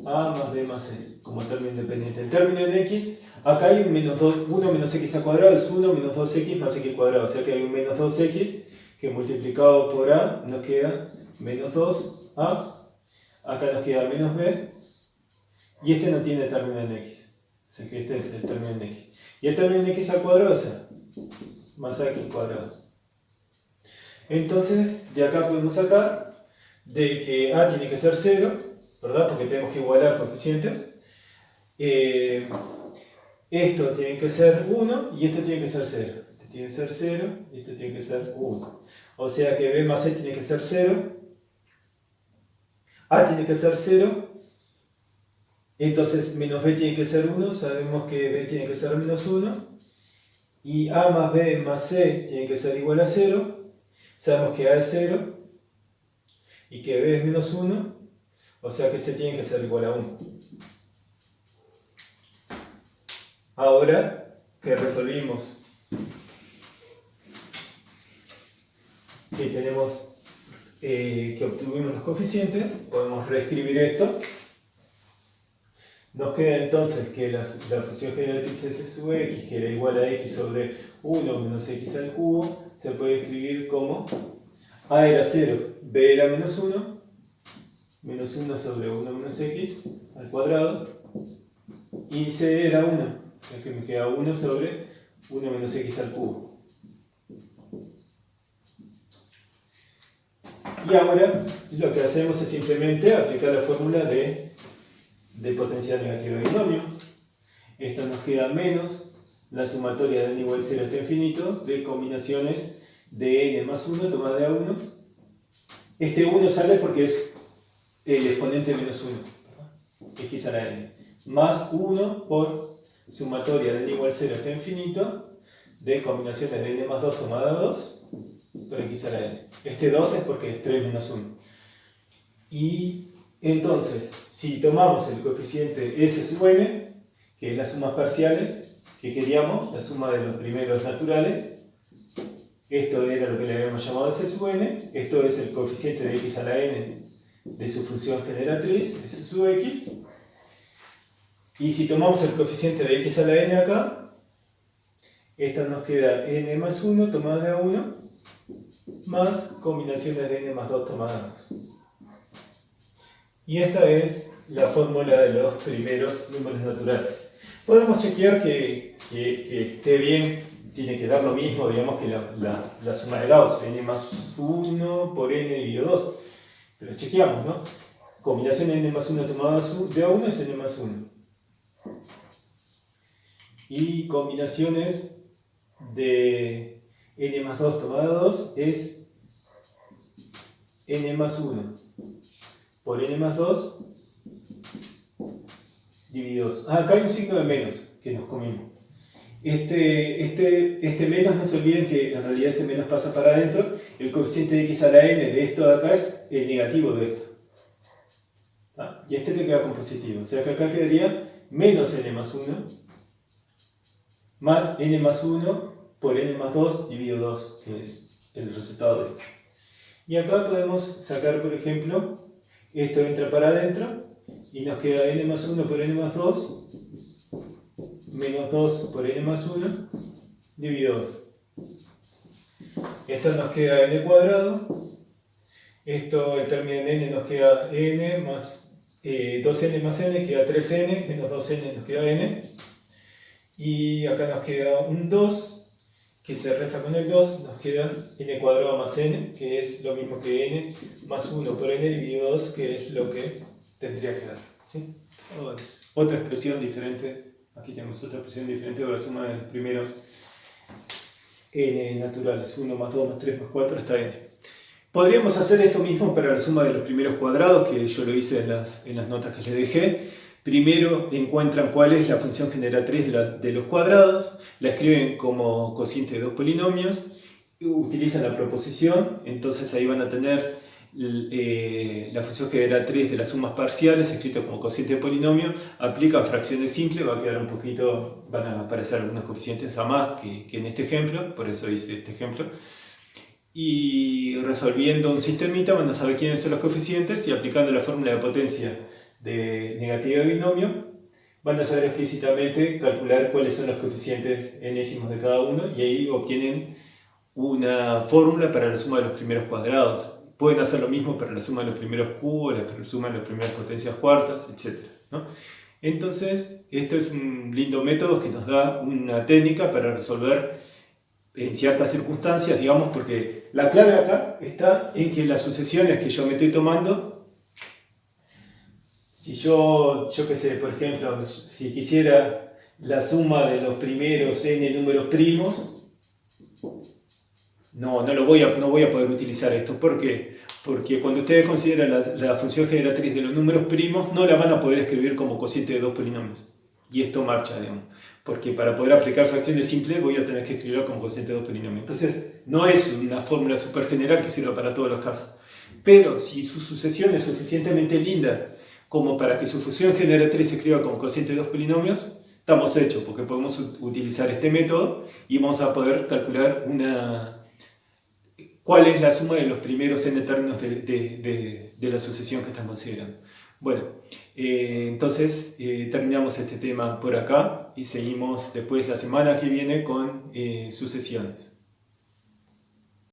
Speaker 1: A más b más c como término independiente. El término en x, acá hay un menos 1 menos x al cuadrado, es 1 menos 2x más x al cuadrado, o sea que hay un menos 2x que multiplicado por a nos queda menos 2a. Acá nos queda menos b. Y este no tiene término en x. O sea que este es el término en x. Y el término en x al cuadrado es a más a x cuadrado. Entonces, de acá podemos sacar de que a tiene que ser 0, ¿verdad? Porque tenemos que igualar coeficientes. Esto tiene que ser 1 y esto tiene que ser 0. Este tiene que ser 0 y este tiene que ser 1. O sea que b más c tiene que ser 0. A tiene que ser 0. Entonces menos b tiene que ser 1. Sabemos que b tiene que ser menos 1. Y a más b más c tiene que ser igual a 0. Sabemos que a es 0 y que b es menos 1, o sea que c tiene que ser igual a 1. Ahora que resolvimos, que obtuvimos los coeficientes, podemos reescribir esto. Nos queda entonces que la función generatriz s sub x, que era igual a x sobre 1 menos x al cubo, se puede escribir como a era 0, b era menos 1 sobre 1 menos x al cuadrado, y c era 1, o sea que me queda 1 sobre 1 menos x al cubo. Y ahora lo que hacemos es simplemente aplicar la fórmula de potencial negativa de binomio. Esto nos queda menos la sumatoria de n igual 0 hasta infinito de combinaciones de n más 1 tomada de a1. Este 1 sale porque es el exponente menos 1, ¿verdad? X a la n. Más 1 por sumatoria de n igual 0 hasta infinito de combinaciones de n más 2 tomada de 2 por x a la n. Este 2 es porque es 3 menos 1. Y entonces, si tomamos el coeficiente s sub n, que es las sumas parciales que queríamos, la suma de los primeros naturales, esto era lo que le habíamos llamado s sub n, esto es el coeficiente de x a la n de su función generatriz, s sub x, y si tomamos el coeficiente de x a la n acá, esta nos queda n más 1 tomada de a 1, más combinaciones de n más 2 tomada de 2. Y esta es la fórmula de los primeros números naturales. Podemos chequear que esté bien, tiene que dar lo mismo, digamos, que la suma de Gauss, n más 1 por n dividido 2. Pero chequeamos, ¿no? Combinación de n más 1 tomada de a1 es n más 1. y combinaciones de n más 2 tomada 2 es n más 1 por n más 2 dividido 2. Acá hay un signo de menos que nos comimos. Este menos, no se olviden que en realidad este menos pasa para adentro. El coeficiente de x a la n de esto de acá es el negativo de esto. Y este te queda con positivo. O sea que acá quedaría menos n más 1 más n más 1 por n más 2 dividido 2, que es el resultado de esto. Y acá podemos sacar, por ejemplo, esto entra para adentro y nos queda n más 1 por n más 2 menos 2 por n más 1 dividido 2. Esto nos queda n cuadrado. Esto, el término en n nos queda n más 2n más n, queda 3n, menos 2n nos queda n. Y acá nos queda un 2, que se resta con el 2, nos queda n cuadrado más n, que es lo mismo que n más 1 por n dividido 2, que es lo que tendría que dar. ¿Sí? Otra expresión diferente. Aquí tenemos otra expresión diferente de la suma de los primeros n naturales. 1 más 2 más 3 más 4 hasta n. Podríamos hacer esto mismo para la suma de los primeros cuadrados, que yo lo hice en las notas que les dejé. Primero encuentran cuál es la función generatriz de los cuadrados, la escriben como cociente de dos polinomios, utilizan la proposición, entonces ahí van a tener la función generatriz de las sumas parciales escrita como cociente de polinomio, aplican fracciones simples, va a quedar un poquito, van a aparecer algunos coeficientes a más que en este ejemplo, por eso hice este ejemplo. Y resolviendo un sistemita van a saber quiénes son los coeficientes y aplicando la fórmula de potencia de negativa de binomio van a saber explícitamente calcular cuáles son los coeficientes enésimos de cada uno y ahí obtienen una fórmula para la suma de los primeros cuadrados. Pueden hacer lo mismo para la suma de los primeros cubos, la suma de las primeras potencias cuartas, etc., ¿no? Entonces, esto es un lindo método que nos da una técnica para resolver en ciertas circunstancias, digamos, porque la clave acá está en que las sucesiones que yo me estoy tomando, si yo qué sé, por ejemplo, si quisiera la suma de los primeros n números primos, no voy a poder utilizar esto. ¿Por qué? Porque cuando ustedes consideran la función generatriz de los números primos, no la van a poder escribir como cociente de dos polinomios. Y esto marcha, digamos. Porque para poder aplicar fracciones simples voy a tener que escribirlo como cociente de dos polinomios. Entonces, no es una fórmula súper general que sirva para todos los casos. Pero si su sucesión es suficientemente linda como para que su función generatriz se escriba como cociente de dos polinomios, estamos hechos, porque podemos utilizar este método y vamos a poder calcular cuál es la suma de los primeros n términos de la sucesión que están considerando. Bueno, entonces terminamos este tema por acá y seguimos después la semana que viene con sucesiones.